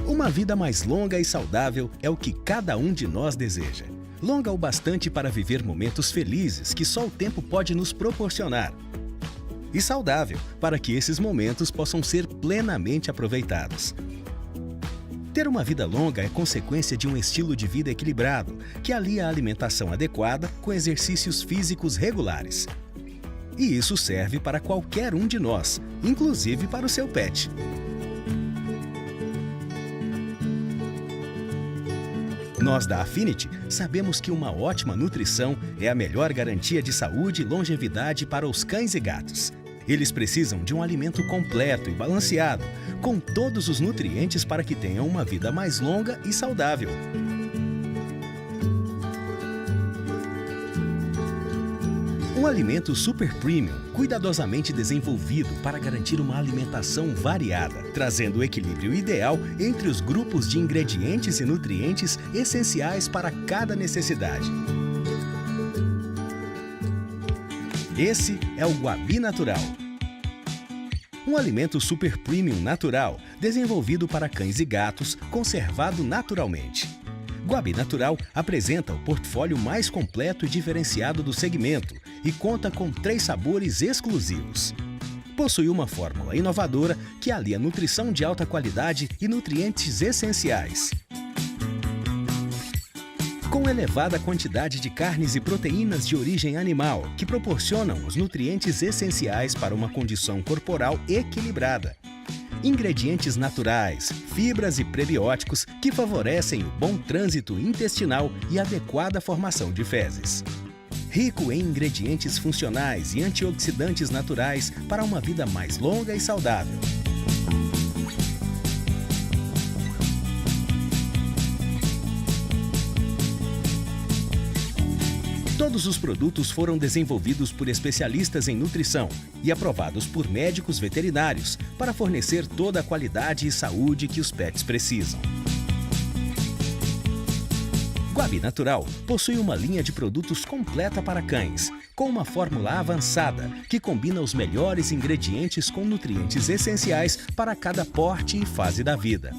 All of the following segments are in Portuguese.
Uma vida mais longa e saudável é o que cada um de nós deseja. Longa o bastante para viver momentos felizes que só o tempo pode nos proporcionar. E saudável para que esses momentos possam ser plenamente aproveitados. Ter uma vida longa é consequência de um estilo de vida equilibrado, que alia a alimentação adequada com exercícios físicos regulares. E isso serve para qualquer um de nós, inclusive para o seu pet. Nós da Affinity sabemos que uma ótima nutrição é a melhor garantia de saúde e longevidade para os cães e gatos. Eles precisam de um alimento completo e balanceado, com todos os nutrientes para que tenham uma vida mais longa e saudável. Um alimento super premium, cuidadosamente desenvolvido para garantir uma alimentação variada, trazendo o equilíbrio ideal entre os grupos de ingredientes e nutrientes essenciais para cada necessidade. Esse é o Guabi Natural. Um alimento super premium natural, desenvolvido para cães e gatos, conservado naturalmente. Guabi Natural apresenta o portfólio mais completo e diferenciado do segmento e conta com 3 sabores exclusivos. Possui uma fórmula inovadora que alia nutrição de alta qualidade e nutrientes essenciais. Com elevada quantidade de carnes e proteínas de origem animal, que proporcionam os nutrientes essenciais para uma condição corporal equilibrada. Ingredientes naturais, fibras e prebióticos que favorecem o bom trânsito intestinal e adequada formação de fezes. Rico em ingredientes funcionais e antioxidantes naturais para uma vida mais longa e saudável. Todos os produtos foram desenvolvidos por especialistas em nutrição e aprovados por médicos veterinários para fornecer toda a qualidade e saúde que os pets precisam. Guabi Natural possui uma linha de produtos completa para cães, com uma fórmula avançada que combina os melhores ingredientes com nutrientes essenciais para cada porte e fase da vida.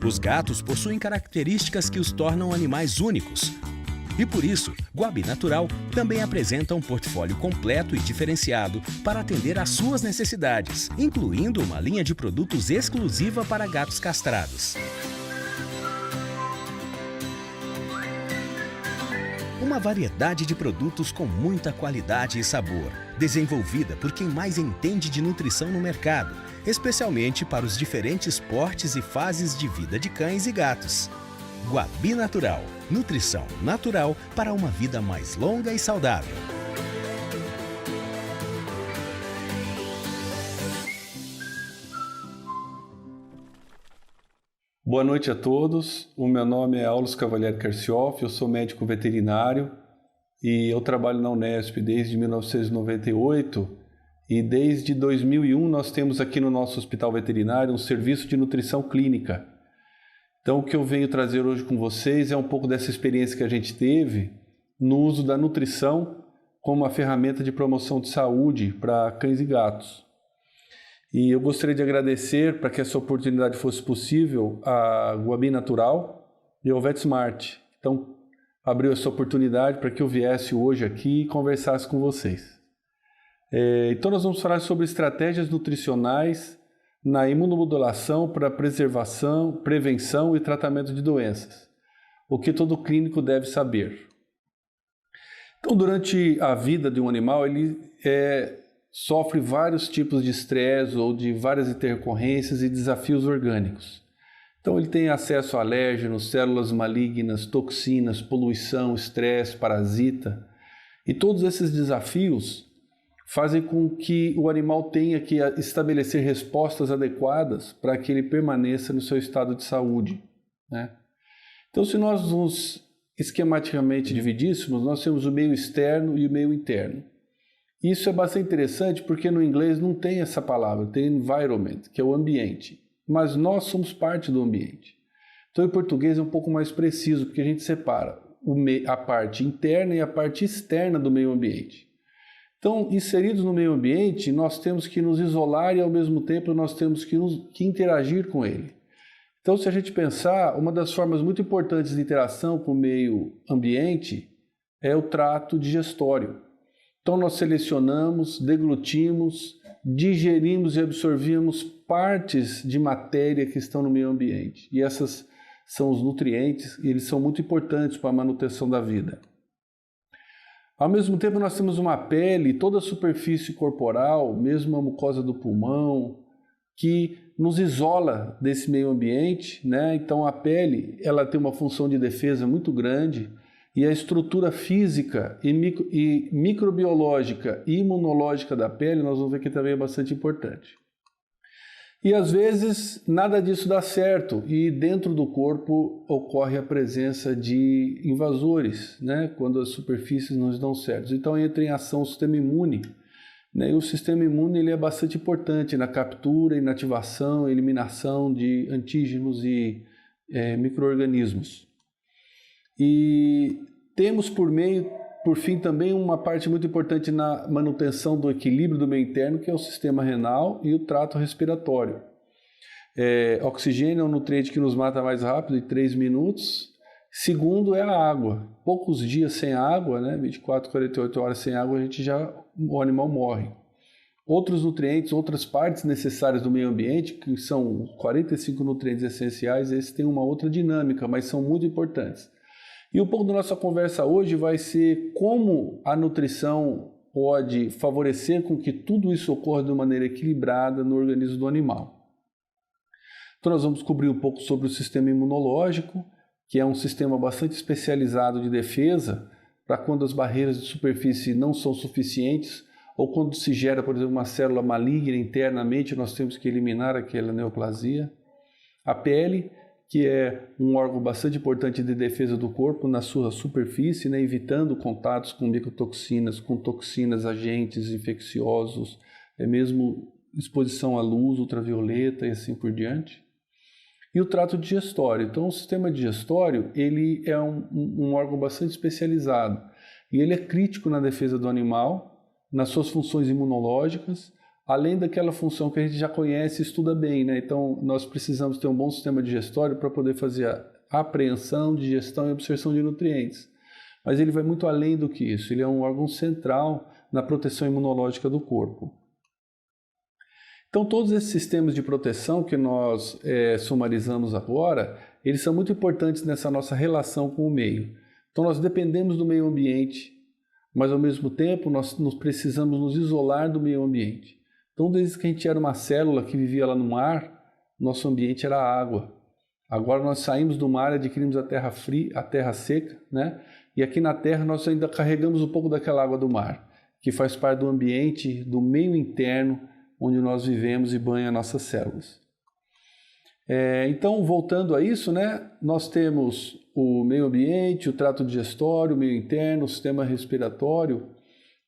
Os gatos possuem características que os tornam animais únicos. E por isso, Guabi Natural também apresenta um portfólio completo e diferenciado para atender às suas necessidades, incluindo uma linha de produtos exclusiva para gatos castrados. Uma variedade de produtos com muita qualidade e sabor, desenvolvida por quem mais entende de nutrição no mercado, especialmente para os diferentes portes e fases de vida de cães e gatos. Guabi Natural, nutrição natural para uma vida mais longa e saudável. Boa noite a todos, o meu nome é Aulus Cavalieri Carcioff, eu sou médico veterinário e eu trabalho na Unesp desde 1998 e desde 2001 nós temos aqui no nosso hospital veterinário um serviço de nutrição clínica. Então o que eu venho trazer hoje com vocês é um pouco dessa experiência que a gente teve no uso da nutrição como uma ferramenta de promoção de saúde para cães e gatos. E eu gostaria de agradecer, para que essa oportunidade fosse possível, a Guabi Natural e ao VetSmart. Então, abriu essa oportunidade para que eu viesse hoje aqui e conversasse com vocês. Então, nós vamos falar sobre estratégias nutricionais na imunomodulação para preservação, prevenção e tratamento de doenças. O que todo clínico deve saber. Então, durante a vida de um animal, ele sofre vários tipos de estresse ou de várias intercorrências e desafios orgânicos. Então ele tem acesso a alérgenos, células malignas, toxinas, poluição, estresse, parasita. E todos esses desafios fazem com que o animal tenha que estabelecer respostas adequadas para que ele permaneça no seu estado de saúde, né? Então se nós nos esquematicamente dividíssemos, nós temos o meio externo e o meio interno. Isso é bastante interessante porque no inglês não tem essa palavra, tem environment, que é o ambiente. Mas nós somos parte do ambiente. Então em português é um pouco mais preciso, porque a gente separa a parte interna e a parte externa do meio ambiente. Então, inseridos no meio ambiente, nós temos que nos isolar e, ao mesmo tempo, nós temos que interagir com ele. Então, se a gente pensar, uma das formas muito importantes de interação com o meio ambiente é o trato digestório. Então, nós selecionamos, deglutimos, digerimos e absorvemos partes de matéria que estão no meio ambiente. E essas são os nutrientes, e eles são muito importantes para a manutenção da vida. Ao mesmo tempo, nós temos uma pele, toda a superfície corporal, mesmo a mucosa do pulmão, que nos isola desse meio ambiente, né? Então, a pele ela tem uma função de defesa muito grande, e a estrutura física e microbiológica e imunológica da pele, nós vamos ver que também é bastante importante. E às vezes nada disso dá certo e dentro do corpo ocorre a presença de invasores, né? Quando as superfícies não dão certo. Então entra em ação o sistema imune, né? E o sistema imune ele é bastante importante na captura, inativação, eliminação de antígenos e micro-organismos. E temos por fim também uma parte muito importante na manutenção do equilíbrio do meio interno, que é o sistema renal e o trato respiratório. Oxigênio é um nutriente que nos mata mais rápido, em 3 minutos. Segundo é a água. Poucos dias sem água, né? 24, 48 horas sem água, o animal morre. Outros nutrientes, outras partes necessárias do meio ambiente, que são 45 nutrientes essenciais, esses têm uma outra dinâmica, mas são muito importantes. E um pouco da nossa conversa hoje vai ser como a nutrição pode favorecer com que tudo isso ocorra de maneira equilibrada no organismo do animal. Então nós vamos cobrir um pouco sobre o sistema imunológico, que é um sistema bastante especializado de defesa para quando as barreiras de superfície não são suficientes ou quando se gera, por exemplo, uma célula maligna internamente, nós temos que eliminar aquela neoplasia. A pele, que é um órgão bastante importante de defesa do corpo na sua superfície, né, evitando contatos com micotoxinas, com toxinas, agentes infecciosos, mesmo exposição à luz ultravioleta e assim por diante. E o trato digestório. Então, o sistema digestório ele é um órgão bastante especializado e ele é crítico na defesa do animal, nas suas funções imunológicas, além daquela função que a gente já conhece e estuda bem, né? Então, nós precisamos ter um bom sistema digestório para poder fazer a apreensão, digestão e absorção de nutrientes. Mas ele vai muito além do que isso, ele é um órgão central na proteção imunológica do corpo. Então, todos esses sistemas de proteção que nós sumarizamos agora, eles são muito importantes nessa nossa relação com o meio. Então, nós dependemos do meio ambiente, mas ao mesmo tempo nós precisamos nos isolar do meio ambiente. Então, desde que a gente era uma célula que vivia lá no mar, nosso ambiente era a água. Agora nós saímos do mar e adquirimos a terra fria, a terra seca, né? E aqui na terra nós ainda carregamos um pouco daquela água do mar, que faz parte do ambiente, do meio interno, onde nós vivemos e banha nossas células. Então, voltando a isso, né? Nós temos o meio ambiente, o trato digestório, o meio interno, o sistema respiratório.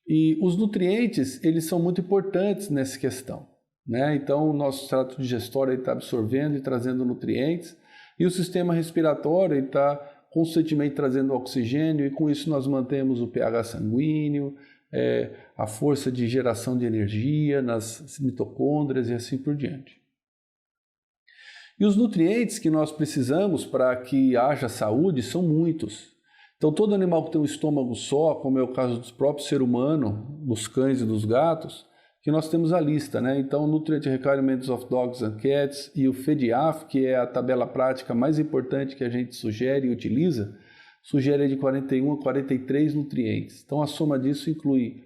E os nutrientes, eles são muito importantes nessa questão, né? Então, o nosso trato digestório está absorvendo e trazendo nutrientes, e o sistema respiratório está constantemente trazendo oxigênio, e com isso nós mantemos o pH sanguíneo, a força de geração de energia nas mitocôndrias e assim por diante. E os nutrientes que nós precisamos para que haja saúde são muitos. Então, todo animal que tem um estômago só, como é o caso do próprio ser humano, dos cães e dos gatos, que nós temos a lista, né? Então, Nutrient Requirements of Dogs and Cats e o FEDIAF, que é a tabela prática mais importante que a gente sugere e utiliza, sugere de 41 a 43 nutrientes. Então, a soma disso inclui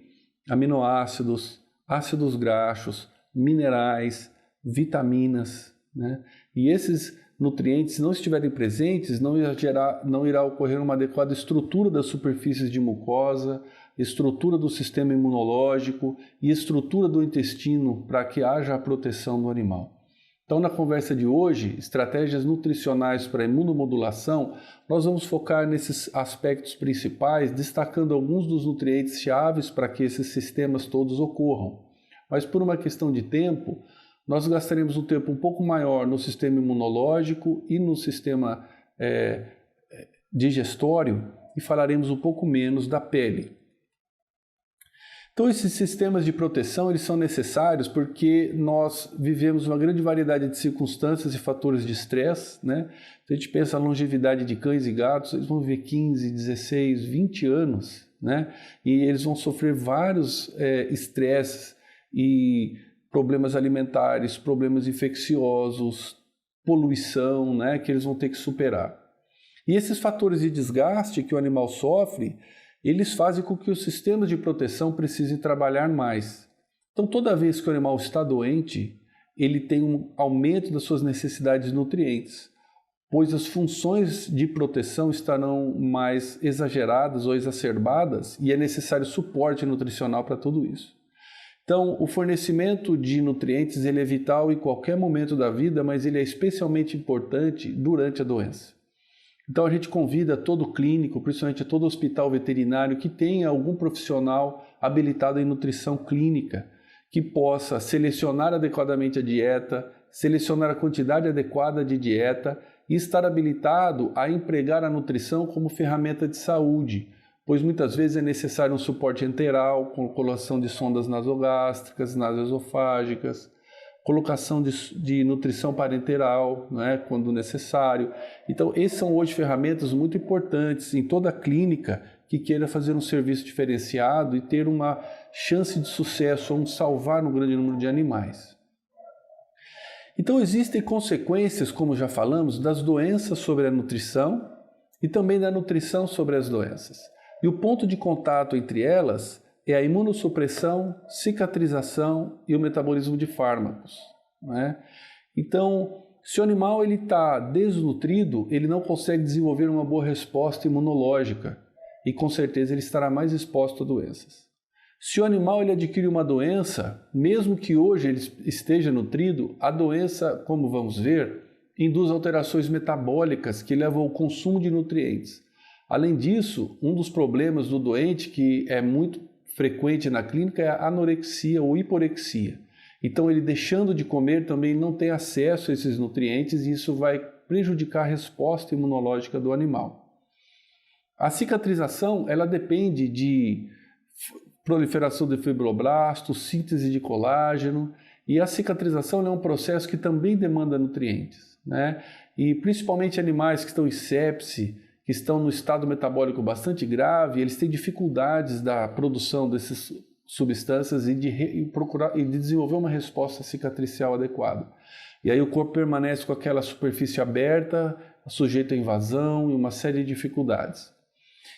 aminoácidos, ácidos graxos, minerais, vitaminas, né? E esses nutrientes, se não estiverem presentes, não irá ocorrer uma adequada estrutura das superfícies de mucosa, estrutura do sistema imunológico e estrutura do intestino para que haja a proteção do animal. Então, na conversa de hoje, estratégias nutricionais para imunomodulação, nós vamos focar nesses aspectos principais, destacando alguns dos nutrientes chaves para que esses sistemas todos ocorram. Mas por uma questão de tempo, nós gastaremos um tempo um pouco maior no sistema imunológico e no sistema digestório, e falaremos um pouco menos da pele. Então esses sistemas de proteção eles são necessários porque nós vivemos uma grande variedade de circunstâncias e fatores de estresse, né? Se a gente pensa a longevidade de cães e gatos, eles vão viver 15, 16, 20 anos, né? E eles vão sofrer vários estresses e problemas alimentares, problemas infecciosos, poluição, né? Que eles vão ter que superar. E esses fatores de desgaste que o animal sofre, eles fazem com que os sistemas de proteção precisem trabalhar mais. Então, toda vez que o animal está doente, ele tem um aumento das suas necessidades de nutrientes, pois as funções de proteção estarão mais exageradas ou exacerbadas e é necessário suporte nutricional para tudo isso. Então, o fornecimento de nutrientes ele é vital em qualquer momento da vida, mas ele é especialmente importante durante a doença. Então a gente convida todo clínico, principalmente todo hospital veterinário que tenha algum profissional habilitado em nutrição clínica, que possa selecionar adequadamente a dieta, selecionar a quantidade adequada de dieta e estar habilitado a empregar a nutrição como ferramenta de saúde, pois muitas vezes é necessário um suporte enteral, com colocação de sondas nasogástricas, nasoesofágicas, colocação de nutrição parenteral, né, quando necessário. Então, essas são hoje ferramentas muito importantes em toda a clínica que queira fazer um serviço diferenciado e ter uma chance de sucesso, onde salvar um grande número de animais. Então, existem consequências, como já falamos, das doenças sobre a nutrição e também da nutrição sobre as doenças. E o ponto de contato entre elas é a imunossupressão, cicatrização e o metabolismo de fármacos, né? Então, se o animal está desnutrido, ele não consegue desenvolver uma boa resposta imunológica e com certeza ele estará mais exposto a doenças. Se o animal adquire uma doença, mesmo que hoje ele esteja nutrido, a doença, como vamos ver, induz alterações metabólicas que levam ao consumo de nutrientes. Além disso, um dos problemas do doente que é muito frequente na clínica é a anorexia ou hiporexia. Então ele deixando de comer também não tem acesso a esses nutrientes e isso vai prejudicar a resposta imunológica do animal. A cicatrização ela depende de proliferação de fibroblastos, síntese de colágeno e a cicatrização é um processo que também demanda nutrientes, né? E principalmente animais que estão em sepse, que estão no estado metabólico bastante grave, eles têm dificuldades da produção dessas substâncias e de desenvolver uma resposta cicatricial adequada. E aí o corpo permanece com aquela superfície aberta, sujeito a invasão e uma série de dificuldades.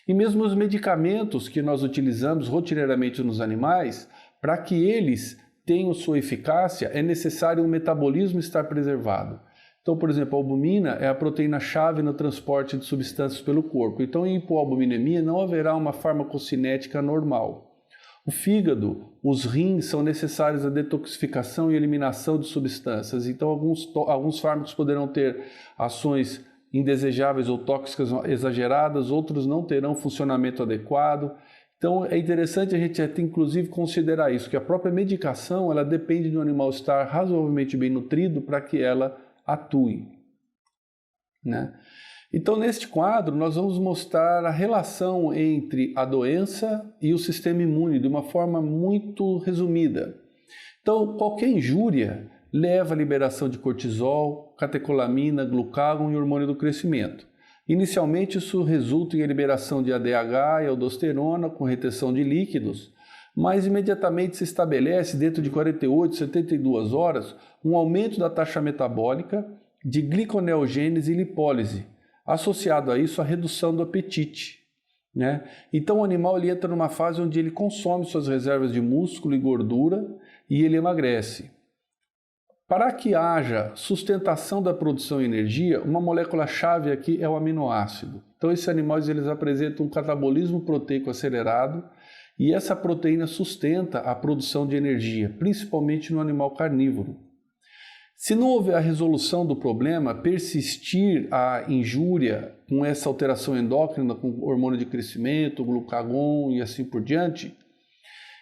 E mesmo os medicamentos que nós utilizamos rotineiramente nos animais, para que eles tenham sua eficácia, é necessário um metabolismo estar preservado. Então, por exemplo, a albumina é a proteína-chave no transporte de substâncias pelo corpo. Então, em hipoalbuminemia não haverá uma farmacocinética normal. O fígado, os rins são necessários à detoxificação e eliminação de substâncias. Então, alguns fármacos poderão ter ações indesejáveis ou tóxicas exageradas, outros não terão funcionamento adequado. Então, é interessante a gente até, inclusive, considerar isso, que a própria medicação ela depende do animal estar razoavelmente bem nutrido para que ela atue, né? Então, neste quadro, nós vamos mostrar a relação entre a doença e o sistema imune de uma forma muito resumida. Então, qualquer injúria leva à liberação de cortisol, catecolamina, glucagon e hormônio do crescimento. Inicialmente, isso resulta em a liberação de ADH e aldosterona com retenção de líquidos, mas imediatamente se estabelece, dentro de 48, 72 horas, um aumento da taxa metabólica de gliconeogênese e lipólise, associado a isso a redução do apetite, né? Então o animal ele entra numa fase onde ele consome suas reservas de músculo e gordura e ele emagrece. Para que haja sustentação da produção de energia, uma molécula-chave aqui é o aminoácido. Então esses animais eles apresentam um catabolismo proteico acelerado e essa proteína sustenta a produção de energia, principalmente no animal carnívoro. Se não houver a resolução do problema, persistir a injúria com essa alteração endócrina, com hormônio de crescimento, glucagon e assim por diante,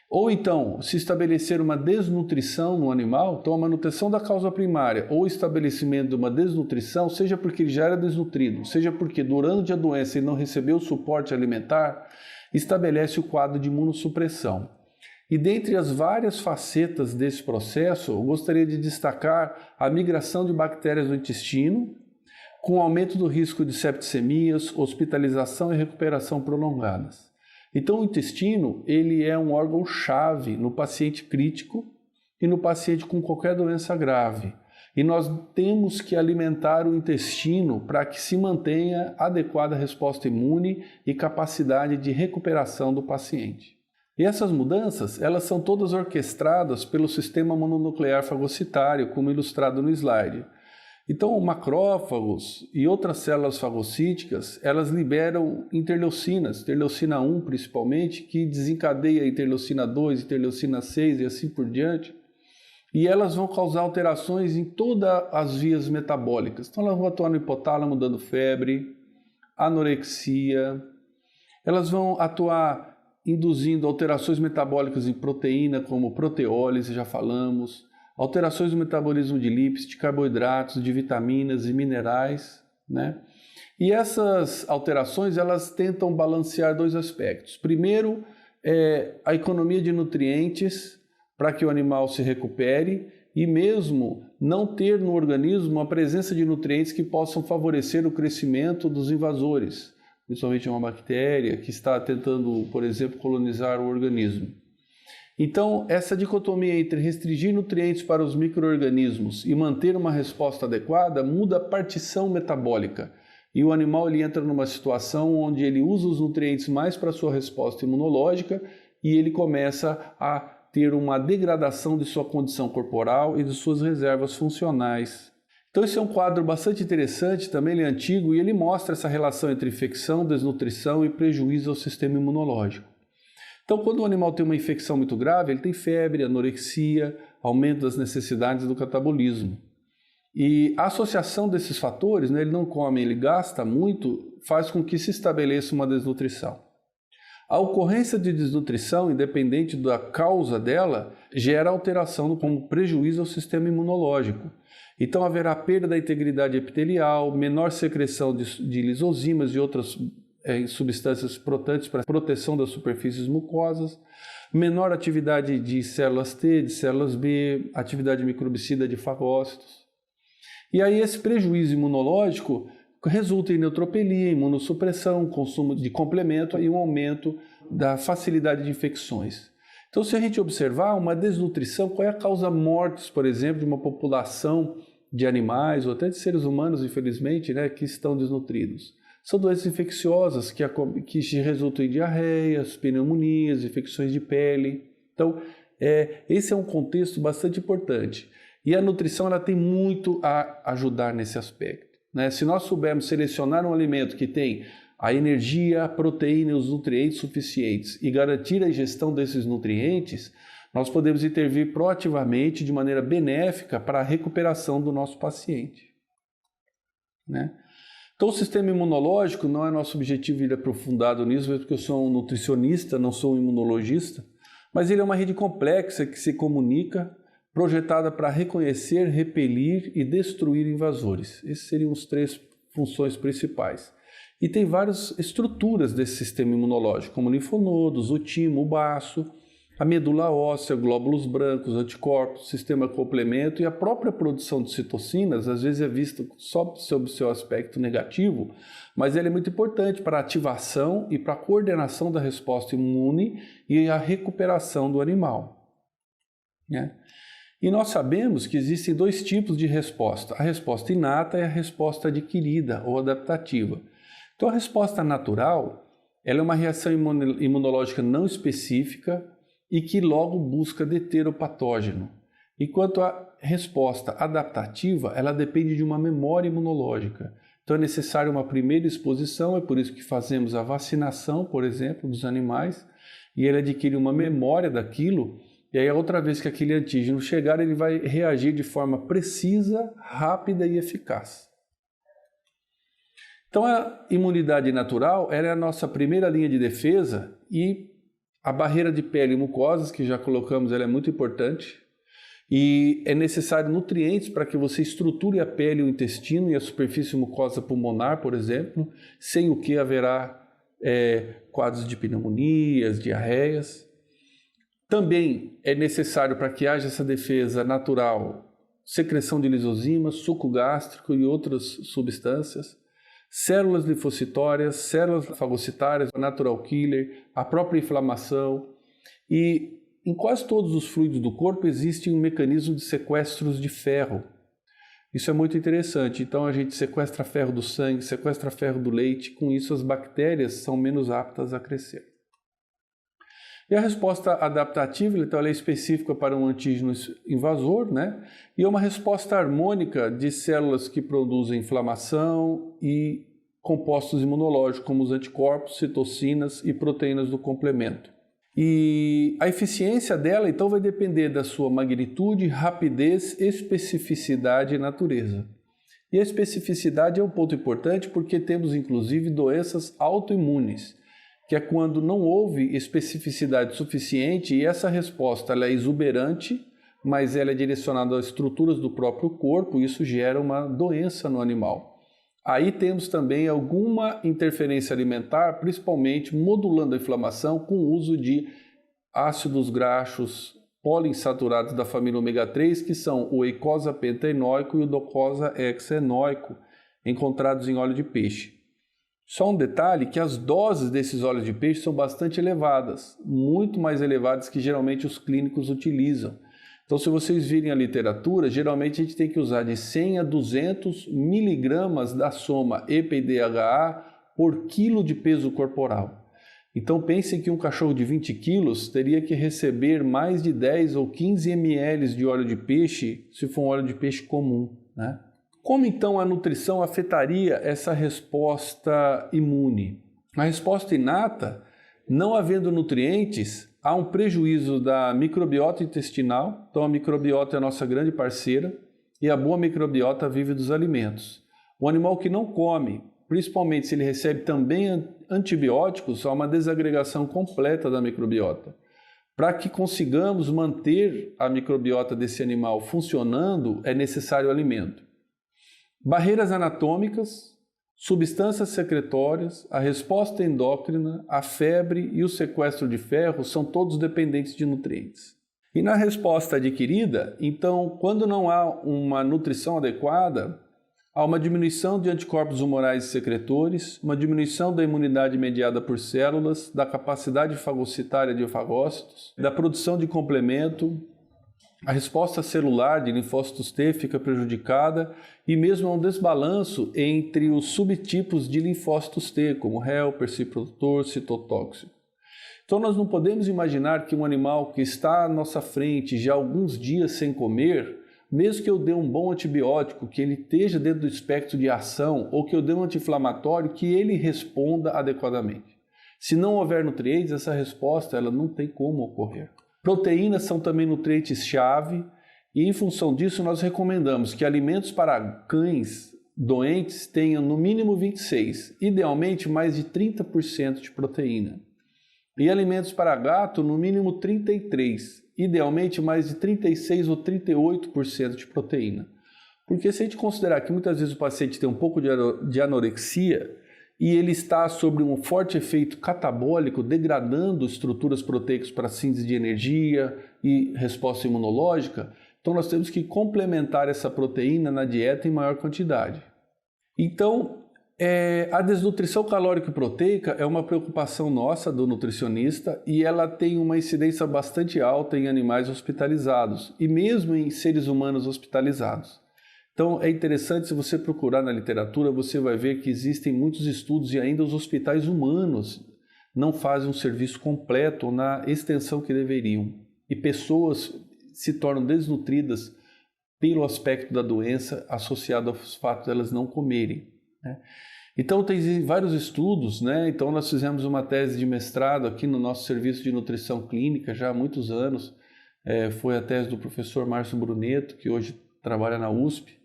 Ou então, se estabelecer uma desnutrição no animal, então a manutenção da causa primária ou estabelecimento de uma desnutrição, seja porque ele já era desnutrido, seja porque durante a doença ele não recebeu suporte alimentar, estabelece o quadro de imunossupressão. E dentre as várias facetas desse processo, eu gostaria de destacar a migração de bactérias no intestino, com aumento do risco de septicemias, hospitalização e recuperação prolongadas. Então o intestino, ele é um órgão-chave no paciente crítico e no paciente com qualquer doença grave. E nós temos que alimentar o intestino para que se mantenha adequada resposta imune e capacidade de recuperação do paciente. E essas mudanças, elas são todas orquestradas pelo sistema mononuclear fagocitário, como ilustrado no slide. Então, macrófagos e outras células fagocíticas, elas liberam interleucinas, interleucina 1 principalmente, que desencadeia interleucina 2, interleucina 6 e assim por diante. E elas vão causar alterações em todas as vias metabólicas. Então, elas vão atuar no hipotálamo, dando febre, anorexia. Elas vão atuar induzindo alterações metabólicas em proteína, como proteólise, já falamos. Alterações no metabolismo de lípidos, de carboidratos, de vitaminas e minerais, né? E essas alterações, elas tentam balancear dois aspectos. Primeiro, a economia de nutrientes para que o animal se recupere e mesmo não ter no organismo a presença de nutrientes que possam favorecer o crescimento dos invasores, principalmente uma bactéria que está tentando, por exemplo, colonizar o organismo. Então, essa dicotomia entre restringir nutrientes para os micro-organismos e manter uma resposta adequada muda a partição metabólica. E o animal ele entra numa situação onde ele usa os nutrientes mais para a sua resposta imunológica e ele começa a ter uma degradação de sua condição corporal e de suas reservas funcionais. Então esse é um quadro bastante interessante, também ele é antigo e ele mostra essa relação entre infecção, desnutrição e prejuízo ao sistema imunológico. Então, quando o animal tem uma infecção muito grave, ele tem febre, anorexia, aumento das necessidades do catabolismo. E a associação desses fatores, né, ele não come, ele gasta muito, faz com que se estabeleça uma desnutrição. A ocorrência de desnutrição, independente da causa dela, gera alteração como prejuízo ao sistema imunológico. Então, haverá perda da integridade epitelial, menor secreção de lisosomas e outras substâncias protantes para proteção das superfícies mucosas, menor atividade de células T, de células B, atividade microbicida de fagócitos. E aí esse prejuízo imunológico resulta em neutropelia, imunossupressão, consumo de complemento e um aumento da facilidade de infecções. Então, se a gente observar uma desnutrição, qual é a causa mortes, por exemplo, de uma população de animais ou até de seres humanos, infelizmente, né, que estão desnutridos? São doenças infecciosas que resultam em diarreias, pneumonias, infecções de pele. Então, esse é um contexto bastante importante. E a nutrição ela tem muito a ajudar nesse aspecto, né? Se nós soubermos selecionar um alimento que tem a energia, a proteína e os nutrientes suficientes e garantir a ingestão desses nutrientes, nós podemos intervir proativamente, de maneira benéfica, para a recuperação do nosso paciente, né? Então, o sistema imunológico não é nosso objetivo ir aprofundado nisso, porque eu sou um nutricionista, não sou um imunologista, mas ele é uma rede complexa que se comunica, projetada para reconhecer, repelir e destruir invasores. Esses seriam os três funções principais. E tem várias estruturas desse sistema imunológico, como linfonodos, o timo, o baço, a medula óssea, glóbulos brancos, anticorpos, sistema complemento e a própria produção de citocinas, às vezes é vista só sob seu aspecto negativo, mas ela é muito importante para a ativação e para a coordenação da resposta imune e a recuperação do animal, né? E nós sabemos que existem dois tipos de resposta, a resposta inata e a resposta adquirida ou adaptativa. Então a resposta natural, ela é uma reação imunológica não específica, e que logo busca deter o patógeno. Enquanto a resposta adaptativa, ela depende de uma memória imunológica. Então é necessária uma primeira exposição, é por isso que fazemos a vacinação, por exemplo, dos animais, e ele adquire uma memória daquilo, e aí a outra vez que aquele antígeno chegar, ele vai reagir de forma precisa, rápida e eficaz. Então a imunidade natural ela é a nossa primeira linha de defesa e A barreira de pele e mucosas, que já colocamos, ela é muito importante. E é necessário nutrientes para que você estruture a pele, o intestino e a superfície mucosa pulmonar, por exemplo, sem o que haverá quadros de pneumonias, diarreias. Também é necessário, para que haja essa defesa natural, secreção de lisosomas, suco gástrico e outras substâncias, células linfocitórias, células fagocitárias, natural killer, a própria inflamação. E em quase todos os fluidos do corpo existe um mecanismo de sequestros de ferro. Isso é muito interessante. Então a gente sequestra ferro do sangue, sequestra ferro do leite, com isso as bactérias são menos aptas a crescer. E a resposta adaptativa, então, ela é específica para um antígeno invasor, né? E é uma resposta harmônica de células que produzem inflamação e compostos imunológicos, como os anticorpos, citocinas e proteínas do complemento. E a eficiência dela, então, vai depender da sua magnitude, rapidez, especificidade e natureza. E a especificidade é um ponto importante porque temos, inclusive, doenças autoimunes, que é quando não houve especificidade suficiente e essa resposta ela é exuberante, mas ela é direcionada às estruturas do próprio corpo e isso gera uma doença no animal. Aí temos também alguma interferência alimentar, principalmente modulando a inflamação com o uso de ácidos graxos poliinsaturados da família ômega 3, que são o eicosapentaenoico e o docosahexaenoico, encontrados em óleo de peixe. Só um detalhe, que as doses desses óleos de peixe são bastante elevadas, muito mais elevadas que geralmente os clínicos utilizam. Então, se vocês virem a literatura, geralmente a gente tem que usar de 100 a 200 miligramas da soma EPA e DHA por quilo de peso corporal. Então, pensem que um cachorro de 20 quilos teria que receber mais de 10 ou 15 ml de óleo de peixe se for um óleo de peixe comum, né? Como então a nutrição afetaria essa resposta imune? A resposta inata, não havendo nutrientes, há um prejuízo da microbiota intestinal. Então a microbiota é a nossa grande parceira e a boa microbiota vive dos alimentos. O animal que não come, principalmente se ele recebe também antibióticos, há uma desagregação completa da microbiota. Para que consigamos manter a microbiota desse animal funcionando, é necessário alimento. Barreiras anatômicas, substâncias secretórias, a resposta endócrina, a febre e o sequestro de ferro são todos dependentes de nutrientes. E na resposta adquirida, então, quando não há uma nutrição adequada, há uma diminuição de anticorpos humorais e secretores, uma diminuição da imunidade mediada por células, da capacidade fagocitária de fagócitos, da produção de complemento. A resposta celular de linfócitos T fica prejudicada e mesmo há um desbalanço entre os subtipos de linfócitos T, como helper, ciprotor, citotóxico. Então nós não podemos imaginar que um animal que está à nossa frente já há alguns dias sem comer, mesmo que eu dê um bom antibiótico, que ele esteja dentro do espectro de ação, ou que eu dê um anti-inflamatório, que ele responda adequadamente. Se não houver nutrientes, essa resposta ela não tem como ocorrer. Proteínas são também nutrientes-chave e, em função disso, nós recomendamos que alimentos para cães doentes tenham no mínimo 26, idealmente mais de 30% de proteína. E alimentos para gato no mínimo 33, idealmente mais de 36 ou 38% de proteína. Porque se a gente considerar que muitas vezes o paciente tem um pouco de anorexia, e ele está sob um forte efeito catabólico, degradando estruturas proteicas para síntese de energia e resposta imunológica, então nós temos que complementar essa proteína na dieta em maior quantidade. Então, a desnutrição calórica e proteica é uma preocupação nossa do nutricionista e ela tem uma incidência bastante alta em animais hospitalizados e mesmo em seres humanos hospitalizados. Então é interessante, se você procurar na literatura, você vai ver que existem muitos estudos e ainda os hospitais humanos não fazem um serviço completo na extensão que deveriam. E pessoas se tornam desnutridas pelo aspecto da doença associado ao fato de elas não comerem, né? Então tem vários estudos, né? Então nós fizemos uma tese de mestrado aqui no nosso serviço de nutrição clínica já há muitos anos. Foi a tese do professor Márcio Bruneto, que hoje trabalha na USP.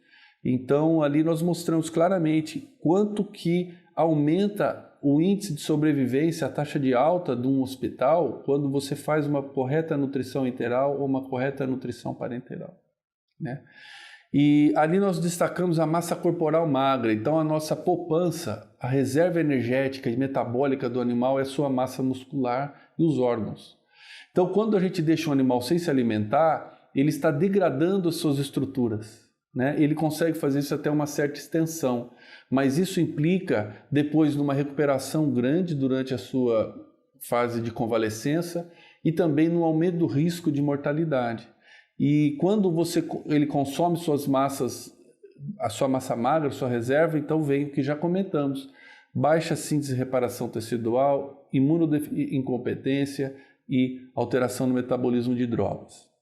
Então, ali nós mostramos claramente quanto que aumenta o índice de sobrevivência, a taxa de alta de um hospital, quando você faz uma correta nutrição enteral ou uma correta nutrição parenteral, né? E ali nós destacamos a massa corporal magra. Então a nossa poupança, a reserva energética e metabólica do animal é a sua massa muscular e os órgãos. Então quando a gente deixa um animal sem se alimentar, ele está degradando as suas estruturas, né? Ele consegue fazer isso até uma certa extensão, mas isso implica depois numa recuperação grande durante a sua fase de convalescença e também no aumento do risco de mortalidade. E quando ele consome suas massas, a sua massa magra, a sua reserva, então vem o que já comentamos: baixa síntese e reparação tecidual, imunoincompetência e alteração no metabolismo de drogas.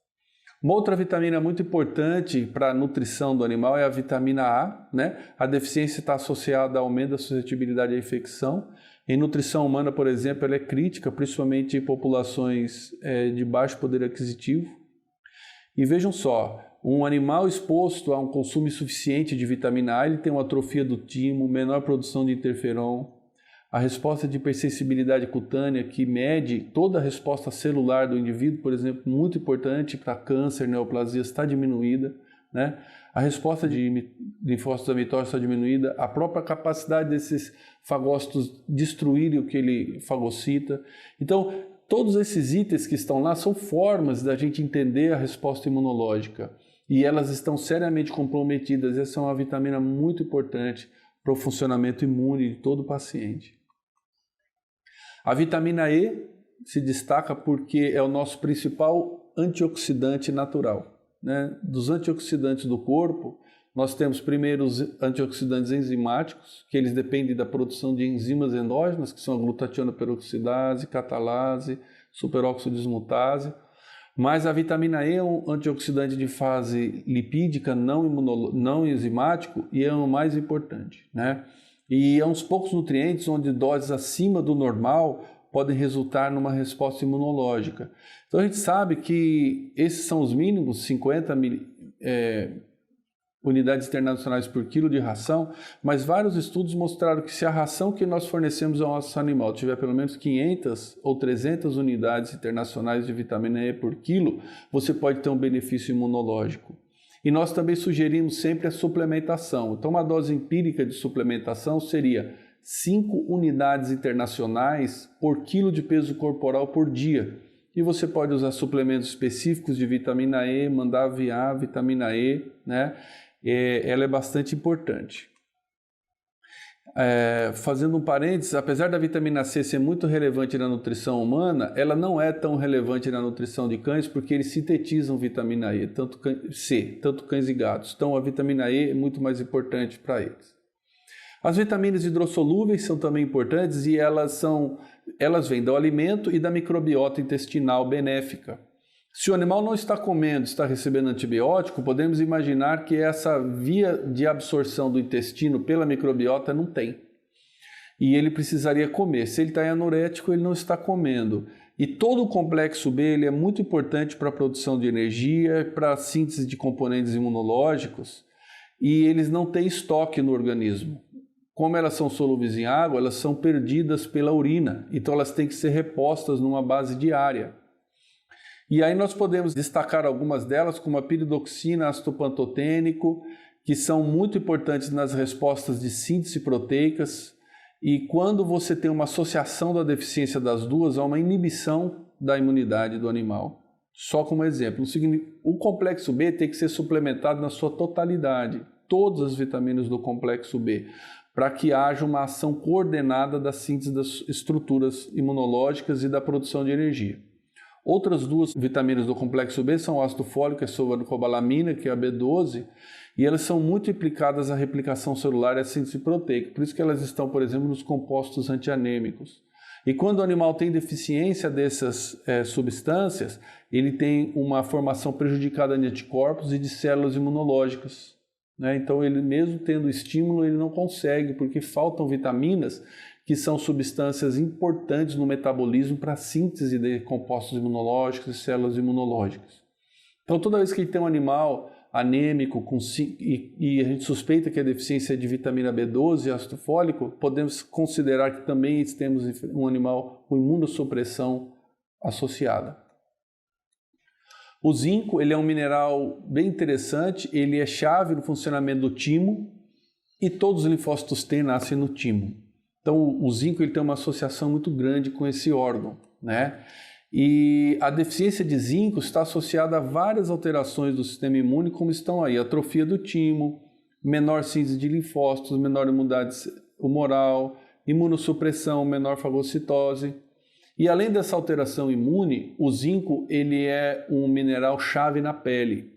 Uma outra vitamina muito importante para a nutrição do animal é a vitamina A, né? A deficiência está associada ao aumento da suscetibilidade à infecção. Em nutrição humana, por exemplo, ela é crítica, principalmente em populações de baixo poder aquisitivo. E vejam só, um animal exposto a um consumo insuficiente de vitamina A, ele tem uma atrofia do timo, menor produção de interferon, a resposta de hipersensibilidade cutânea, que mede toda a resposta celular do indivíduo, por exemplo, muito importante para câncer, neoplasias, está diminuída, né? A resposta de linfócitos da mitose está diminuída, a própria capacidade desses fagócitos destruírem o que ele fagocita. Então, todos esses itens que estão lá são formas da gente entender a resposta imunológica e elas estão seriamente comprometidas. Essa é uma vitamina muito importante para o funcionamento imune de todo paciente. A vitamina E se destaca porque é o nosso principal antioxidante natural, né? Dos antioxidantes do corpo, nós temos primeiro os antioxidantes enzimáticos, que eles dependem da produção de enzimas endógenas, que são a glutationa peroxidase, catalase, superóxido dismutase. Mas a vitamina E é um antioxidante de fase lipídica, não enzimático, e é o mais importante, né? E é uns poucos nutrientes onde doses acima do normal podem resultar numa resposta imunológica. Então a gente sabe que esses são os mínimos, 50 unidades internacionais por quilo de ração, mas vários estudos mostraram que se a ração que nós fornecemos ao nosso animal tiver pelo menos 500 ou 300 unidades internacionais de vitamina E por quilo, você pode ter um benefício imunológico. E nós também sugerimos sempre a suplementação. Então uma dose empírica de suplementação seria 5 unidades internacionais por quilo de peso corporal por dia. E você pode usar suplementos específicos de vitamina E, Mandaviá, vitamina E, né? Ela é bastante importante. Fazendo um parênteses, apesar da vitamina C ser muito relevante na nutrição humana, ela não é tão relevante na nutrição de cães porque eles sintetizam vitamina E, tanto cães e gatos. Então a vitamina E é muito mais importante para eles. As vitaminas hidrossolúveis são também importantes e elas vêm do alimento e da microbiota intestinal benéfica. Se o animal não está comendo, está recebendo antibiótico, podemos imaginar que essa via de absorção do intestino pela microbiota não tem. E ele precisaria comer. Se ele está anorético, ele não está comendo. E todo o complexo B ele é muito importante para a produção de energia, para a síntese de componentes imunológicos, e eles não têm estoque no organismo. Como elas são solúveis em água, elas são perdidas pela urina, então elas têm que ser repostas numa base diária. E aí nós podemos destacar algumas delas, como a piridoxina, ácido pantotênico, que são muito importantes nas respostas de síntese proteicas. E quando você tem uma associação da deficiência das duas, há uma inibição da imunidade do animal. Só como exemplo, o complexo B tem que ser suplementado na sua totalidade, todas as vitaminas do complexo B, para que haja uma ação coordenada da síntese das estruturas imunológicas e da produção de energia. Outras duas vitaminas do complexo B são o ácido fólico e a sovarocobalamina, que é a B12, e elas são muito implicadas à replicação celular e à síntese proteica, por isso que elas estão, por exemplo, nos compostos antianêmicos. E quando o animal tem deficiência dessas substâncias, ele tem uma formação prejudicada de anticorpos e de células imunológicas, né? Então, ele mesmo tendo estímulo, ele não consegue, porque faltam vitaminas que são substâncias importantes no metabolismo para a síntese de compostos imunológicos e células imunológicas. Então, toda vez que tem um animal anêmico e a gente suspeita que a deficiência é de vitamina B12 e ácido fólico, podemos considerar que também temos um animal com imunossupressão associada. O zinco, ele é um mineral bem interessante, ele é chave no funcionamento do timo e todos os linfócitos T nascem no timo. Então o zinco ele tem uma associação muito grande com esse órgão, né? E a deficiência de zinco está associada a várias alterações do sistema imune, como estão aí, atrofia do timo, menor síntese de linfócitos, menor imunidade humoral, imunossupressão, menor fagocitose. E além dessa alteração imune, o zinco ele é um mineral chave na pele.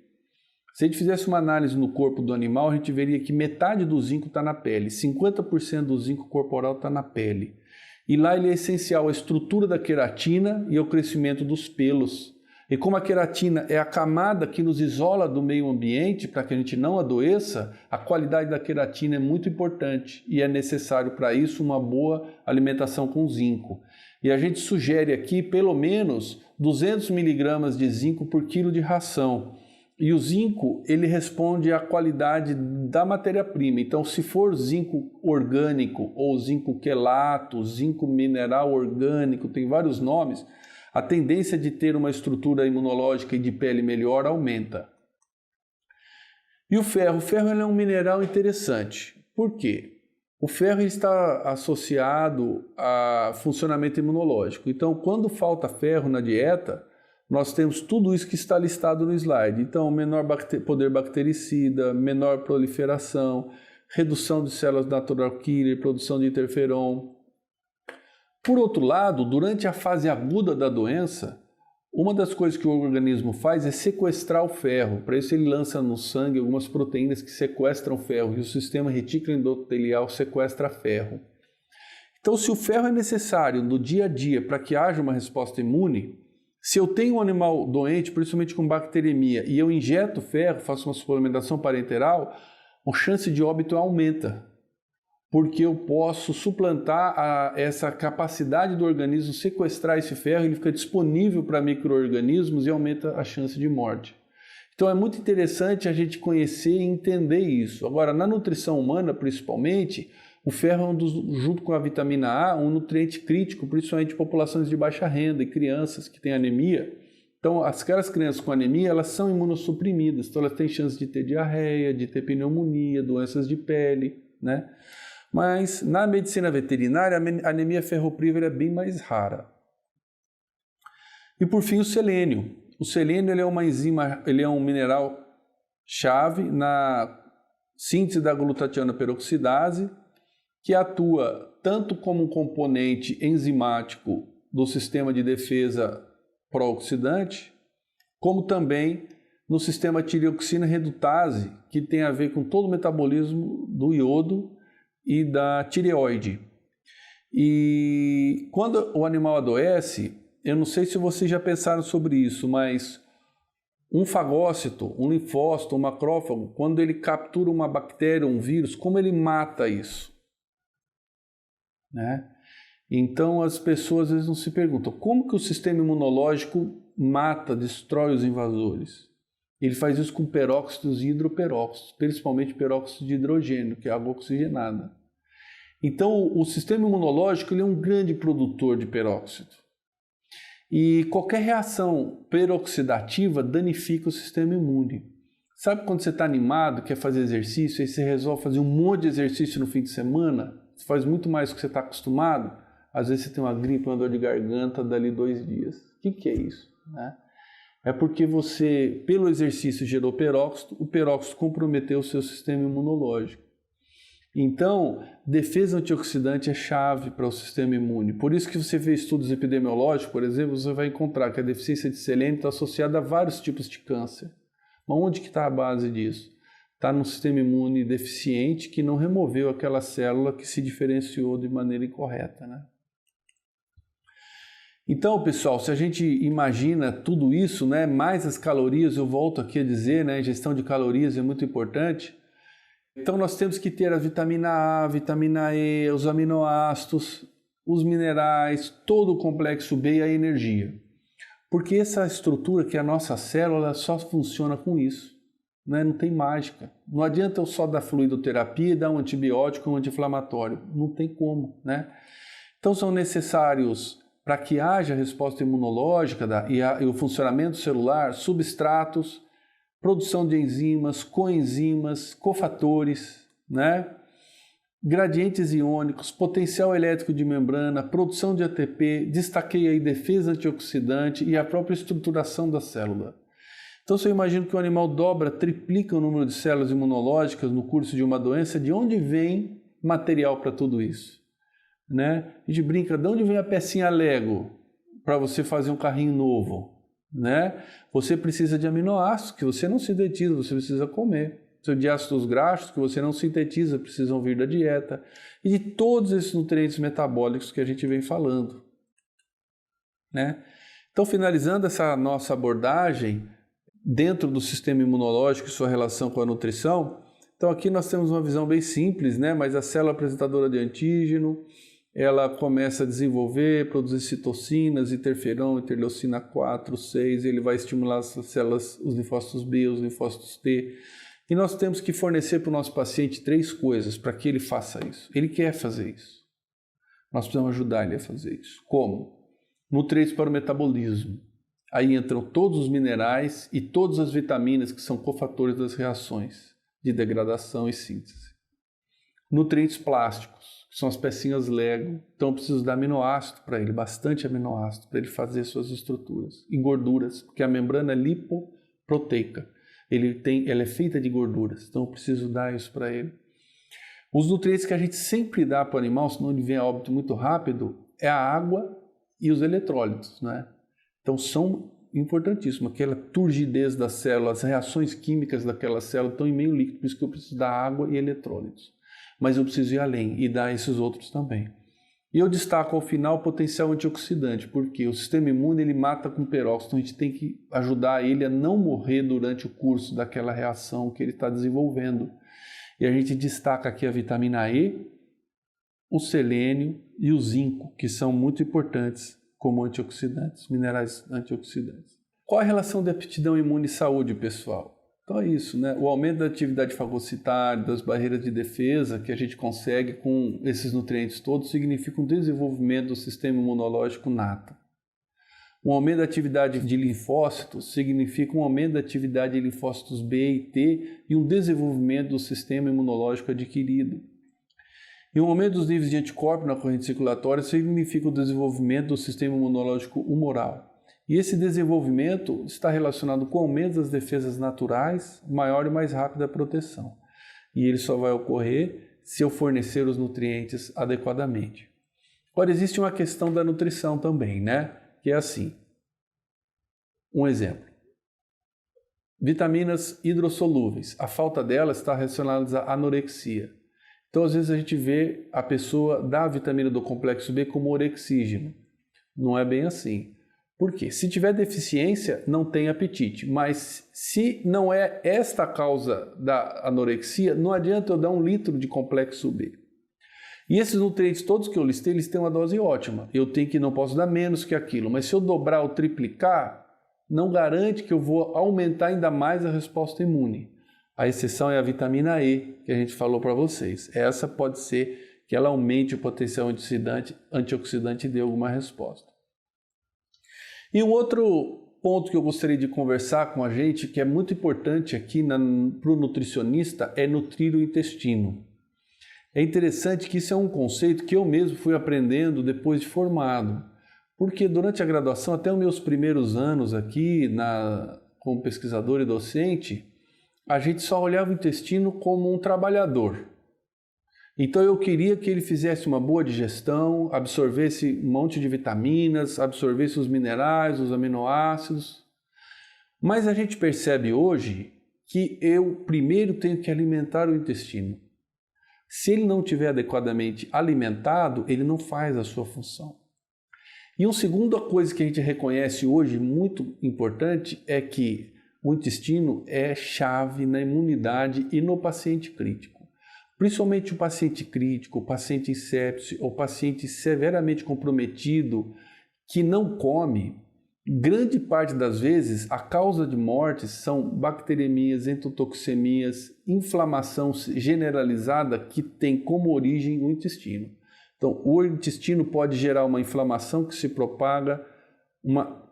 Se a gente fizesse uma análise no corpo do animal, a gente veria que metade do zinco está na pele, 50% do zinco corporal está na pele. E lá ele é essencial à estrutura da queratina e ao crescimento dos pelos. E como a queratina é a camada que nos isola do meio ambiente para que a gente não adoeça, a qualidade da queratina é muito importante e é necessário para isso uma boa alimentação com zinco. E a gente sugere aqui pelo menos 200 mg de zinco por quilo de ração. E o zinco, ele responde à qualidade da matéria-prima. Então, se for zinco orgânico ou zinco quelato, zinco mineral orgânico, tem vários nomes, a tendência de ter uma estrutura imunológica e de pele melhor aumenta. E o ferro? O ferro ele é um mineral interessante. Por quê? O ferro está associado a funcionamento imunológico. Então, quando falta ferro na dieta, nós temos tudo isso que está listado no slide. Então, menor poder bactericida, menor proliferação, redução de células natural killer, produção de interferon. Por outro lado, durante a fase aguda da doença, uma das coisas que o organismo faz é sequestrar o ferro. Para isso ele lança no sangue algumas proteínas que sequestram ferro e o sistema retículo endotelial sequestra ferro. Então, se o ferro é necessário no dia a dia para que haja uma resposta imune, se eu tenho um animal doente, principalmente com bacteremia, e eu injeto ferro, faço uma suplementação parenteral, a chance de óbito aumenta. Porque eu posso suplantar essa capacidade do organismo sequestrar esse ferro, ele fica disponível para micro-organismos e aumenta a chance de morte. Então é muito interessante a gente conhecer e entender isso. Agora, na nutrição humana, principalmente, o ferro é junto com a vitamina A, um nutriente crítico, principalmente em populações de baixa renda e crianças que têm anemia. Então, aquelas crianças com anemia, elas são imunossuprimidas, então elas têm chance de ter diarreia, de ter pneumonia, doenças de pele, né? Mas na medicina veterinária, a anemia ferropriva é bem mais rara. E por fim, o selênio. O selênio ele é uma enzima, ele é um mineral chave na síntese da glutationa peroxidase, que atua tanto como um componente enzimático do sistema de defesa pró-oxidante, como também no sistema tireoxina redutase, que tem a ver com todo o metabolismo do iodo e da tireoide. E quando o animal adoece, eu não sei se vocês já pensaram sobre isso, mas um fagócito, um linfócito, um macrófago, quando ele captura uma bactéria, um vírus, como ele mata isso? Né? Então as pessoas às vezes não se perguntam, como que o sistema imunológico mata, destrói os invasores? Ele faz isso com peróxidos e hidroperóxidos, principalmente peróxido de hidrogênio, que é água oxigenada. Então, o sistema imunológico ele é um grande produtor de peróxido. E qualquer reação peroxidativa danifica o sistema imune. Sabe quando você está animado, quer fazer exercício, aí você resolve fazer um monte de exercício no fim de semana, você faz muito mais do que você está acostumado, às vezes você tem uma gripe, uma dor de garganta, dali 2 dias. O que é isso? Né? É porque você, pelo exercício, gerou peróxido, o peróxido comprometeu o seu sistema imunológico. Então, defesa antioxidante é chave para o sistema imune. Por isso que você vê estudos epidemiológicos, por exemplo, você vai encontrar que a deficiência de selênio está associada a vários tipos de câncer. Mas onde que está a base disso? Está no sistema imune deficiente que não removeu aquela célula que se diferenciou de maneira incorreta, né? Então, pessoal, se a gente imagina tudo isso, né, mais as calorias, eu volto aqui a dizer, né, gestão de calorias é muito importante. Então, nós temos que ter a vitamina A, a vitamina E, os aminoácidos, os minerais, todo o complexo B e a energia. Porque essa estrutura que é a nossa célula só funciona com isso. né? Não tem mágica. Não adianta eu só dar fluidoterapia e dar um antibiótico, um anti-inflamatório. Não tem como, né? Então são necessários, para que haja resposta imunológica e o funcionamento celular, substratos, produção de enzimas, coenzimas, cofatores, né? Gradientes iônicos, potencial elétrico de membrana, produção de ATP, destaquei aí defesa antioxidante e a própria estruturação da célula. Então, se eu imagino que o animal dobra, triplica o número de células imunológicas no curso de uma doença, de onde vem material para tudo isso? Né? A gente brinca, de onde vem a pecinha Lego para você fazer um carrinho novo? Né? Você precisa de aminoácidos que você não sintetiza, você precisa comer. De ácidos graxos que você não sintetiza, precisam vir da dieta. E de todos esses nutrientes metabólicos que a gente vem falando. Né? Então, finalizando essa nossa abordagem dentro do sistema imunológico e sua relação com a nutrição, então aqui nós temos uma visão bem simples, né? Mas a célula apresentadora de antígeno, ela começa a desenvolver, produzir citocinas, interferon, interleucina 4, 6, ele vai estimular as células, os linfócitos B, os linfócitos T. E nós temos que fornecer para o nosso paciente 3 coisas para que ele faça isso. Ele quer fazer isso. Nós precisamos ajudar ele a fazer isso. Como? Nutrientes para o metabolismo. Aí entram todos os minerais e todas as vitaminas que são cofatores das reações de degradação e síntese. Nutrientes plásticos, que são as pecinhas Lego. Então eu preciso dar aminoácido para ele, bastante aminoácido, para ele fazer suas estruturas. E gorduras, porque a membrana é lipoproteica. Ela é feita de gorduras, então eu preciso dar isso para ele. Os nutrientes que a gente sempre dá para o animal, senão ele vem a óbito muito rápido, é a água e os eletrólitos, né? Então são importantíssimos. Aquela turgidez da célula, as reações químicas daquela célula estão em meio líquido, por isso que eu preciso dar água e eletrólitos. Mas eu preciso ir além e dar esses outros também. E eu destaco ao final o potencial antioxidante, porque o sistema imune ele mata com peróxido, então a gente tem que ajudar ele a não morrer durante o curso daquela reação que ele está desenvolvendo. E a gente destaca aqui a vitamina E, o selênio e o zinco, que são muito importantes como antioxidantes, minerais antioxidantes. Qual a relação de aptidão imune e saúde, pessoal? Então é isso, né? O aumento da atividade fagocitária, das barreiras de defesa que a gente consegue com esses nutrientes todos significa um desenvolvimento do sistema imunológico nato. Um aumento da atividade de linfócitos significa um aumento da atividade de linfócitos B e T e um desenvolvimento do sistema imunológico adquirido. E um aumento dos níveis de anticorpos na corrente circulatória significa o desenvolvimento do sistema imunológico humoral. E esse desenvolvimento está relacionado com o aumento das defesas naturais, maior e mais rápida proteção. E ele só vai ocorrer se eu fornecer os nutrientes adequadamente. Agora, existe uma questão da nutrição também, né? Que é assim. Um exemplo. Vitaminas hidrossolúveis. A falta delas está relacionada à anorexia. Então, às vezes, a gente vê a pessoa dar a vitamina do complexo B como orexígeno. Não é bem assim. Por quê? Se tiver deficiência, não tem apetite. Mas se não é esta a causa da anorexia, não adianta eu dar 1 litro de complexo B. E esses nutrientes todos que eu listei, eles têm uma dose ótima. Não posso dar menos que aquilo. Mas se eu dobrar ou triplicar, não garante que eu vou aumentar ainda mais a resposta imune. A exceção é a vitamina E, que a gente falou para vocês. Essa pode ser que ela aumente o potencial antioxidante e dê alguma resposta. E um outro ponto que eu gostaria de conversar com a gente, que é muito importante aqui para o nutricionista, é nutrir o intestino. É interessante que isso é um conceito que eu mesmo fui aprendendo depois de formado, porque durante a graduação, até os meus primeiros anos aqui como pesquisador e docente, a gente só olhava o intestino como um trabalhador. Então eu queria que ele fizesse uma boa digestão, absorvesse um monte de vitaminas, absorvesse os minerais, os aminoácidos. Mas a gente percebe hoje que eu primeiro tenho que alimentar o intestino. Se ele não estiver adequadamente alimentado, ele não faz a sua função. E uma segunda coisa que a gente reconhece hoje, muito importante, é que o intestino é chave na imunidade e no paciente crítico. Principalmente o paciente crítico, o paciente em sepse, ou paciente severamente comprometido que não come, grande parte das vezes, a causa de morte são bacteremias, entotoxemias, inflamação generalizada que tem como origem o intestino. Então, o intestino pode gerar uma inflamação que se propaga,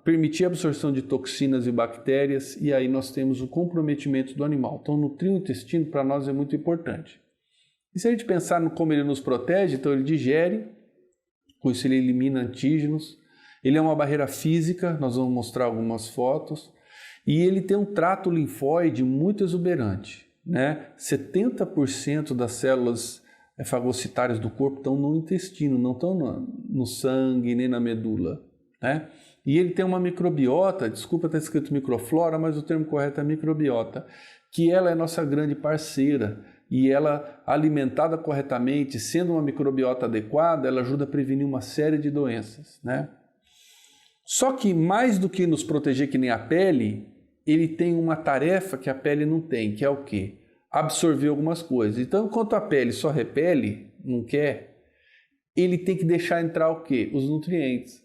permitir a absorção de toxinas e bactérias, e aí nós temos o comprometimento do animal. Então, nutrir o intestino para nós é muito importante. E se a gente pensar no como ele nos protege, então ele digere, com isso ele elimina antígenos, ele é uma barreira física, nós vamos mostrar algumas fotos, e ele tem um trato linfóide muito exuberante, né? 70% das células fagocitárias do corpo estão no intestino, não estão no sangue nem na medula, né? E ele tem uma microbiota, desculpa estar escrito microflora, mas o termo correto é microbiota, que ela é nossa grande parceira, e ela, alimentada corretamente, sendo uma microbiota adequada, ela ajuda a prevenir uma série de doenças, né? Só que mais do que nos proteger que nem a pele, ele tem uma tarefa que a pele não tem, que é o quê? Absorver algumas coisas. Então, enquanto a pele só repele, não quer, ele tem que deixar entrar o quê? Os nutrientes.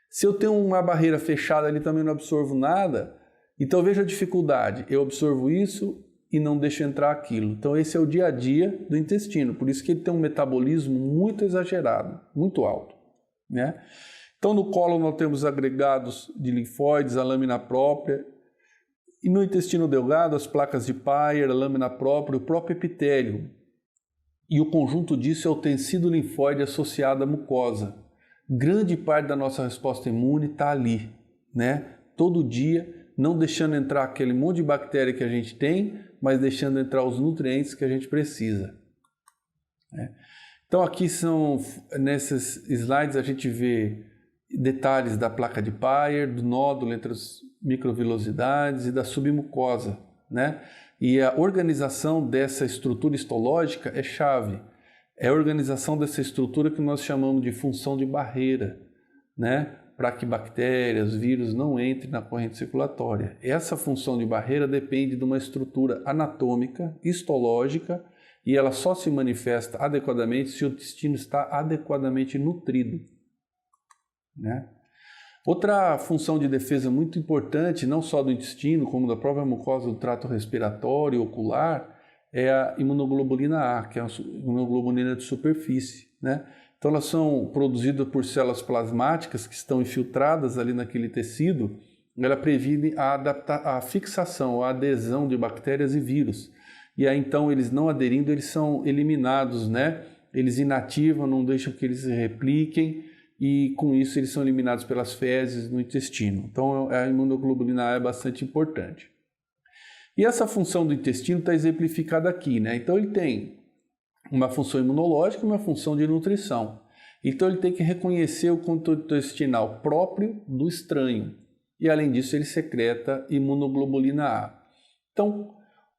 Se eu tenho uma barreira fechada ali também não absorvo nada, então veja a dificuldade. Eu absorvo isso e não deixo entrar aquilo. Então esse é o dia a dia do intestino, por isso que ele tem um metabolismo muito exagerado, muito alto, né? Então no cólon nós temos agregados de linfóides, a lâmina própria, e no intestino delgado as placas de Peyer, a lâmina própria, o próprio epitélio. E o conjunto disso é o tecido linfóide associado à mucosa. Grande parte da nossa resposta imune está ali, né? Todo dia, não deixando entrar aquele monte de bactéria que a gente tem, mas deixando entrar os nutrientes que a gente precisa, né? Então aqui nesses slides a gente vê detalhes da placa de Peyer, do nódulo entre as microvilosidades e da submucosa, né? E a organização dessa estrutura histológica é chave. É a organização dessa estrutura que nós chamamos de função de barreira, né? Para que bactérias, vírus não entrem na corrente circulatória. Essa função de barreira depende de uma estrutura anatômica, histológica, e ela só se manifesta adequadamente se o intestino está adequadamente nutrido, né? Outra função de defesa muito importante, não só do intestino, como da própria mucosa do trato respiratório e ocular, é a imunoglobulina A, que é a imunoglobulina de superfície, né? Então elas são produzidas por células plasmáticas que estão infiltradas ali naquele tecido. Ela previne a fixação, a adesão de bactérias e vírus. E aí então eles não aderindo, eles são eliminados, né? Eles inativam, não deixam que eles se repliquem e com isso eles são eliminados pelas fezes no intestino. Então a imunoglobulina A é bastante importante. E essa função do intestino está exemplificada aqui, né? Então ele tem uma função imunológica e uma função de nutrição. Então ele tem que reconhecer o conteúdo intestinal próprio do estranho. E além disso ele secreta imunoglobulina A. Então,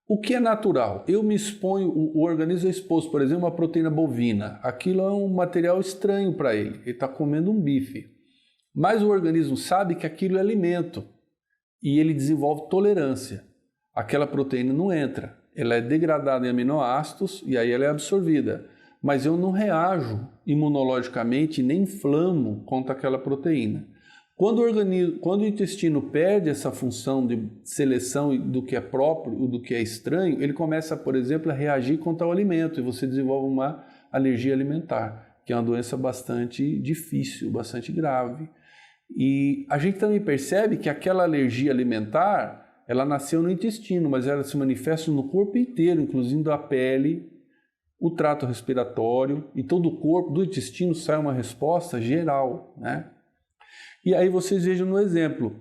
o que é natural? Eu me exponho, o organismo é exposto, por exemplo, a uma proteína bovina. Aquilo é um material estranho para ele. Ele está comendo um bife. Mas o organismo sabe que aquilo é alimento. E ele desenvolve tolerância. Aquela proteína não entra. Ela é degradada em aminoácidos e aí ela é absorvida. Mas eu não reajo imunologicamente nem inflamo contra aquela proteína. Quando o intestino perde essa função de seleção do que é próprio e do que é estranho, ele começa, por exemplo, a reagir contra o alimento e você desenvolve uma alergia alimentar, que é uma doença bastante difícil, bastante grave. E a gente também percebe que aquela alergia alimentar ela nasceu no intestino, mas ela se manifesta no corpo inteiro, incluindo a pele, o trato respiratório, e todo o corpo do intestino sai uma resposta geral, né? E aí vocês vejam no exemplo.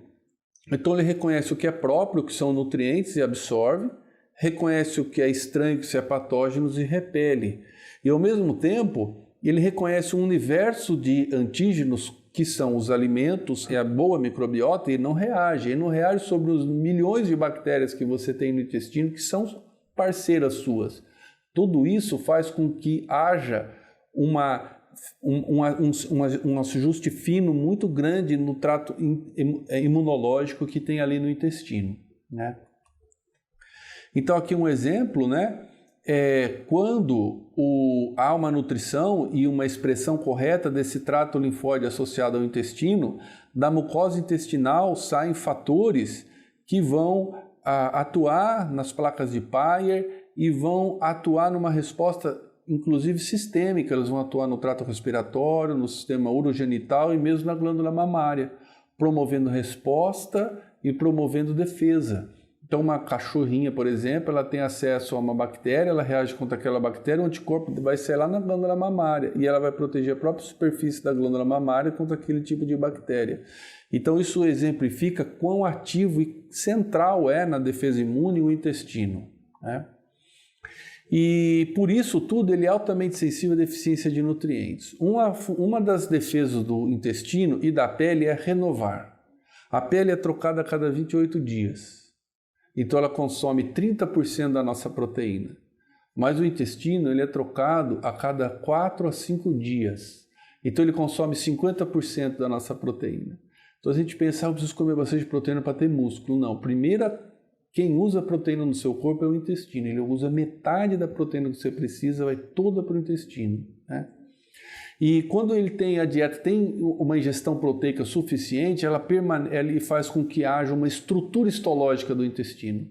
Então ele reconhece o que é próprio, que são nutrientes, e absorve, reconhece o que é estranho, que são patógenos, e repele. E ao mesmo tempo, ele reconhece um universo de antígenos que são os alimentos e a boa microbiota, e não reage. Ele não reage sobre os milhões de bactérias que você tem no intestino, que são parceiras suas. Tudo isso faz com que haja um ajuste fino muito grande no trato imunológico que tem ali no intestino, né? Então aqui um exemplo, né? quando há uma nutrição e uma expressão correta desse trato linfóide associado ao intestino, da mucosa intestinal saem fatores que vão atuar nas placas de Peyer e vão atuar numa resposta, inclusive sistêmica. Elas vão atuar no trato respiratório, no sistema urogenital e mesmo na glândula mamária, promovendo resposta e promovendo defesa. Então, uma cachorrinha, por exemplo, ela tem acesso a uma bactéria, ela reage contra aquela bactéria, o anticorpo vai ser lá na glândula mamária e ela vai proteger a própria superfície da glândula mamária contra aquele tipo de bactéria. Então, isso exemplifica quão ativo e central é na defesa imune o intestino, né? E por isso tudo ele é altamente sensível à deficiência de nutrientes. Uma das defesas do intestino e da pele é renovar. A pele é trocada a cada 28 dias. Então ela consome 30% da nossa proteína. Mas o intestino ele é trocado a cada 4 a 5 dias. Então ele consome 50% da nossa proteína. Então a gente pensa, eu preciso comer bastante proteína para ter músculo. Não, quem usa proteína no seu corpo é o intestino. Ele usa metade da proteína que você precisa, vai toda para o intestino, né? E quando ele tem a dieta, tem uma ingestão proteica suficiente, ele faz com que haja uma estrutura histológica do intestino.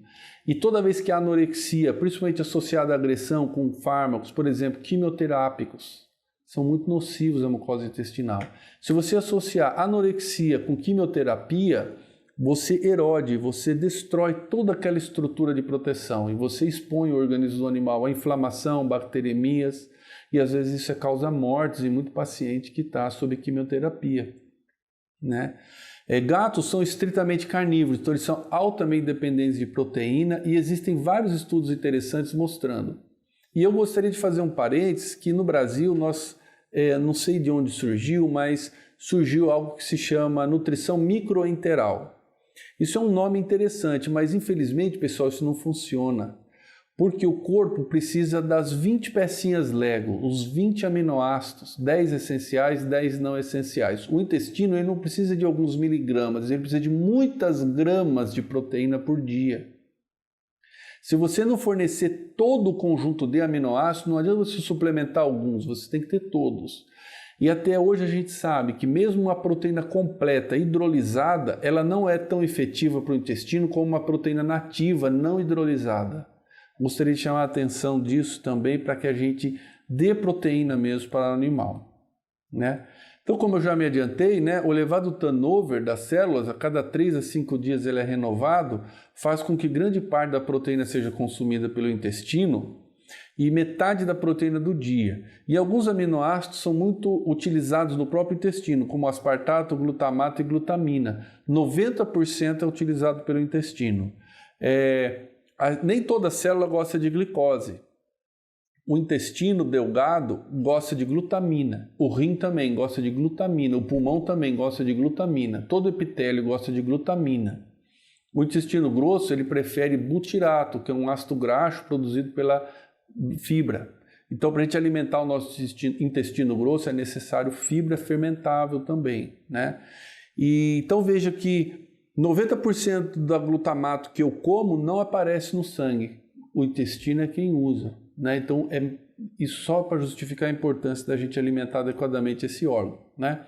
E toda vez que há anorexia, principalmente associada à agressão com fármacos, por exemplo, quimioterápicos, são muito nocivos à mucosa intestinal. Se você associar anorexia com quimioterapia, você erode, você destrói toda aquela estrutura de proteção e você expõe o organismo do animal à inflamação, bacteremias, e às vezes isso causa mortes em muito paciente que está sob quimioterapia, né? Gatos são estritamente carnívoros, então eles são altamente dependentes de proteína e existem vários estudos interessantes mostrando. E eu gostaria de fazer um parênteses que no Brasil nós, não sei de onde surgiu, mas surgiu algo que se chama nutrição microenteral. Isso é um nome interessante, mas infelizmente, pessoal, isso não funciona. Porque o corpo precisa das 20 pecinhas Lego, os 20 aminoácidos, 10 essenciais, 10 não essenciais. O intestino ele não precisa de alguns miligramas, ele precisa de muitas gramas de proteína por dia. Se você não fornecer todo o conjunto de aminoácidos, não adianta você suplementar alguns, você tem que ter todos. E até hoje a gente sabe que mesmo uma proteína completa, hidrolisada, ela não é tão efetiva para o intestino como uma proteína nativa, não hidrolisada. Gostaria de chamar a atenção disso também para que a gente dê proteína mesmo para o animal, né? Então, como eu já me adiantei, né, o elevado turnover das células, a cada 3 a 5 dias ele é renovado, faz com que grande parte da proteína seja consumida pelo intestino e metade da proteína do dia. E alguns aminoácidos são muito utilizados no próprio intestino, como aspartato, glutamato e glutamina. 90% é utilizado pelo intestino. Nem toda célula gosta de glicose. O intestino delgado gosta de glutamina. O rim também gosta de glutamina. O pulmão também gosta de glutamina. Todo epitélio gosta de glutamina. O intestino grosso ele prefere butirato, que é um ácido graxo produzido pela fibra. Então, para a gente alimentar o nosso intestino grosso é necessário fibra fermentável também, né? Então veja que 90% do glutamato que eu como não aparece no sangue. O intestino é quem usa, né? Então, isso só para justificar a importância da gente alimentar adequadamente esse órgão, né?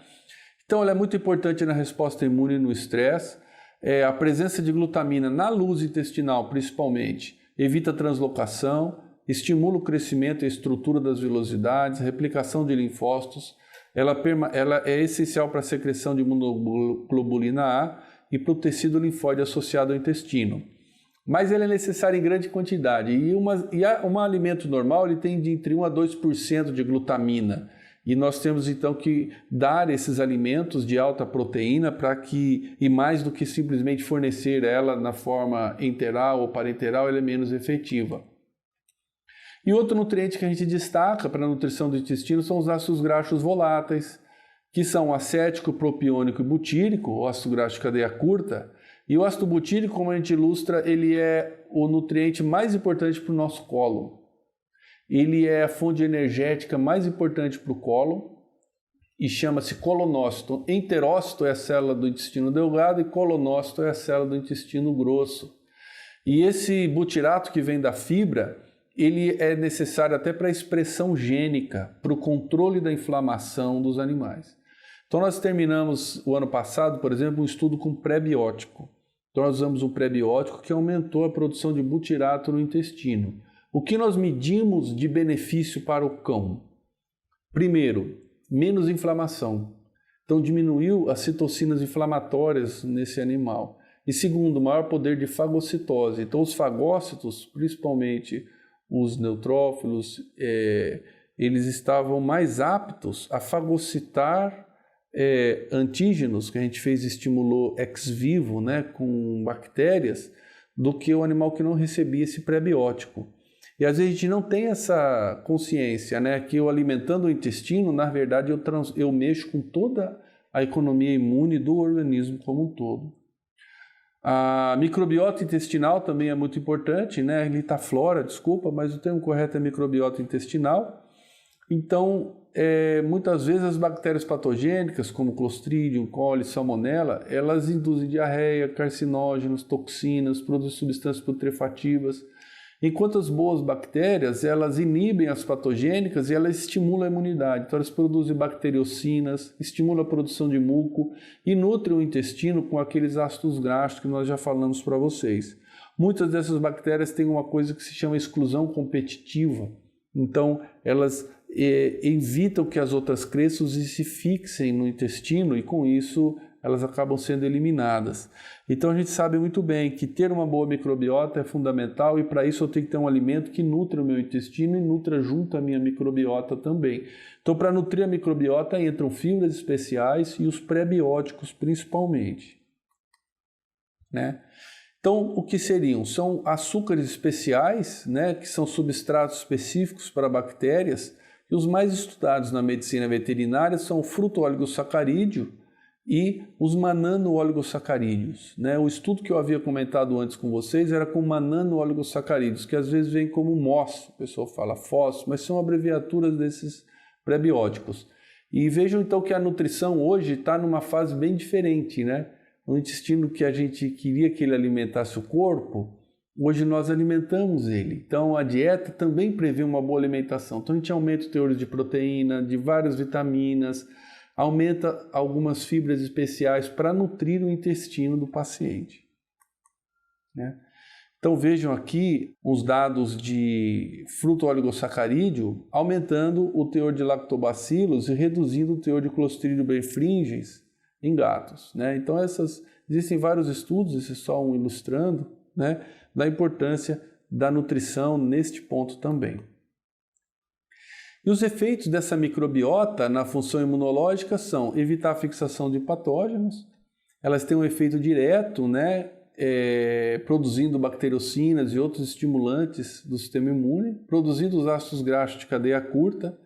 Então, ela é muito importante na resposta imune e no estresse. A presença de glutamina na luz intestinal, principalmente, evita a translocação, estimula o crescimento e a estrutura das velocidades, replicação de linfócitos. Ela é essencial para a secreção de imunoglobulina A e para o tecido linfóide associado ao intestino. Mas ele é necessário em grande quantidade. Um alimento normal ele tem de entre 1 a 2% de glutamina. E nós temos então que dar esses alimentos de alta proteína e mais do que simplesmente fornecer ela na forma enteral ou parenteral, ela é menos efetiva. E outro nutriente que a gente destaca para a nutrição do intestino são os ácidos graxos voláteis, que são o acético, propiônico e butírico, o ácido graxo de cadeia curta. E o ácido butírico, como a gente ilustra, ele é o nutriente mais importante para o nosso cólon. Ele é a fonte energética mais importante para o cólon e chama-se colonócito. Enterócito é a célula do intestino delgado e colonócito é a célula do intestino grosso. E esse butirato que vem da fibra, ele é necessário até para a expressão gênica, para o controle da inflamação dos animais. Então nós terminamos o ano passado, por exemplo, um estudo com pré-biótico. Então nós usamos um pré-biótico que aumentou a produção de butirato no intestino. O que nós medimos de benefício para o cão? Primeiro, menos inflamação. Então diminuiu as citocinas inflamatórias nesse animal. E segundo, maior poder de fagocitose. Então os fagócitos, principalmente os neutrófilos, eles estavam mais aptos a fagocitar antígenos, que a gente estimulou ex vivo, né, com bactérias, do que o animal que não recebia esse pré-biótico. E às vezes a gente não tem essa consciência, né, que eu alimentando o intestino, na verdade eu mexo com toda a economia imune do organismo como um todo. A microbiota intestinal também é muito importante, né, litaflora, desculpa, mas o termo correto é microbiota intestinal. Então, muitas vezes as bactérias patogênicas, como Clostridium, coli, salmonella, elas induzem diarreia, carcinógenos, toxinas, produzem substâncias putrefativas. Enquanto as boas bactérias, elas inibem as patogênicas e elas estimulam a imunidade. Então elas produzem bacteriocinas, estimulam a produção de muco e nutrem o intestino com aqueles ácidos graxos que nós já falamos para vocês. Muitas dessas bactérias têm uma coisa que se chama exclusão competitiva. Então elas evitam que as outras cresçam e se fixem no intestino e com isso elas acabam sendo eliminadas. Então a gente sabe muito bem que ter uma boa microbiota é fundamental e para isso eu tenho que ter um alimento que nutra o meu intestino e nutra junto a minha microbiota também. Então para nutrir a microbiota entram fibras especiais e os pré-bióticos principalmente, né? Então o que seriam? São açúcares especiais, né, que são substratos específicos para bactérias e os mais estudados na medicina veterinária são o fruto-oligosacarídeo e os manano-oligosacarídeos, né? O estudo que eu havia comentado antes com vocês era com manano-oligosacarídeos, que às vezes vem como MOS, o pessoal fala FOS, mas são abreviaturas desses pré-bióticos. E vejam então que a nutrição hoje está numa fase bem diferente, né? O intestino que a gente queria que ele alimentasse o corpo, hoje nós alimentamos ele. Então a dieta também prevê uma boa alimentação. Então a gente aumenta o teor de proteína, de várias vitaminas, aumenta algumas fibras especiais para nutrir o intestino do paciente, né? Então vejam aqui os dados de fruto-oligosacarídeo aumentando o teor de lactobacilos e reduzindo o teor de Clostridium perfringens em gatos, né? Então existem vários estudos, esse é só um ilustrando, né, da importância da nutrição neste ponto também. E os efeitos dessa microbiota na função imunológica são evitar a fixação de patógenos, elas têm um efeito direto, né, produzindo bacteriocinas e outros estimulantes do sistema imune, produzindo os ácidos graxos de cadeia curta,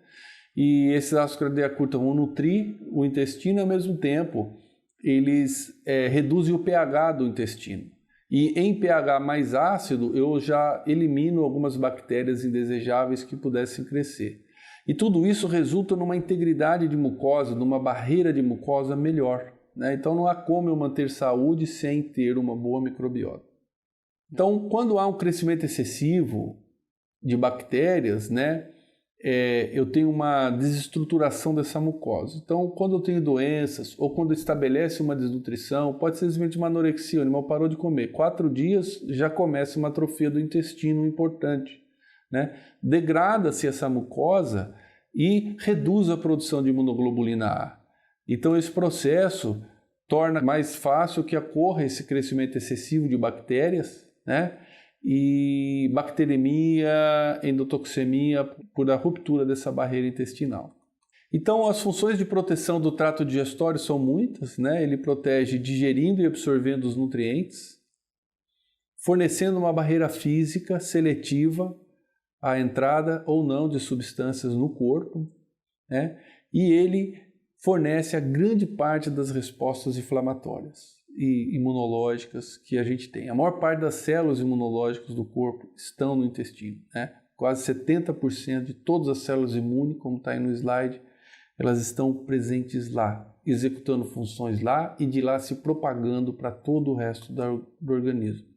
e esses ácidos de cadeia curta vão nutrir o intestino e ao mesmo tempo eles reduzem o pH do intestino. E em pH mais ácido eu já elimino algumas bactérias indesejáveis que pudessem crescer. E tudo isso resulta numa integridade de mucosa, numa barreira de mucosa melhor, né? Então não há como eu manter saúde sem ter uma boa microbiota. Então quando há um crescimento excessivo de bactérias, né, eu tenho uma desestruturação dessa mucosa. Então quando eu tenho doenças ou quando estabelece uma desnutrição, pode ser simplesmente uma anorexia, o animal parou de comer. 4 dias já começa uma atrofia do intestino importante, né? Degrada-se essa mucosa e reduz a produção de imunoglobulina A. Então esse processo torna mais fácil que ocorra esse crescimento excessivo de bactérias, né? E bacteremia, endotoxemia por a ruptura dessa barreira intestinal. Então as funções de proteção do trato digestório são muitas, né? Ele protege digerindo e absorvendo os nutrientes, fornecendo uma barreira física seletiva a entrada ou não de substâncias no corpo, né? E ele fornece a grande parte das respostas inflamatórias e imunológicas que a gente tem. A maior parte das células imunológicas do corpo estão no intestino, né? Quase 70% de todas as células imunes, como está aí no slide, elas estão presentes lá, executando funções lá e de lá se propagando para todo o resto do organismo.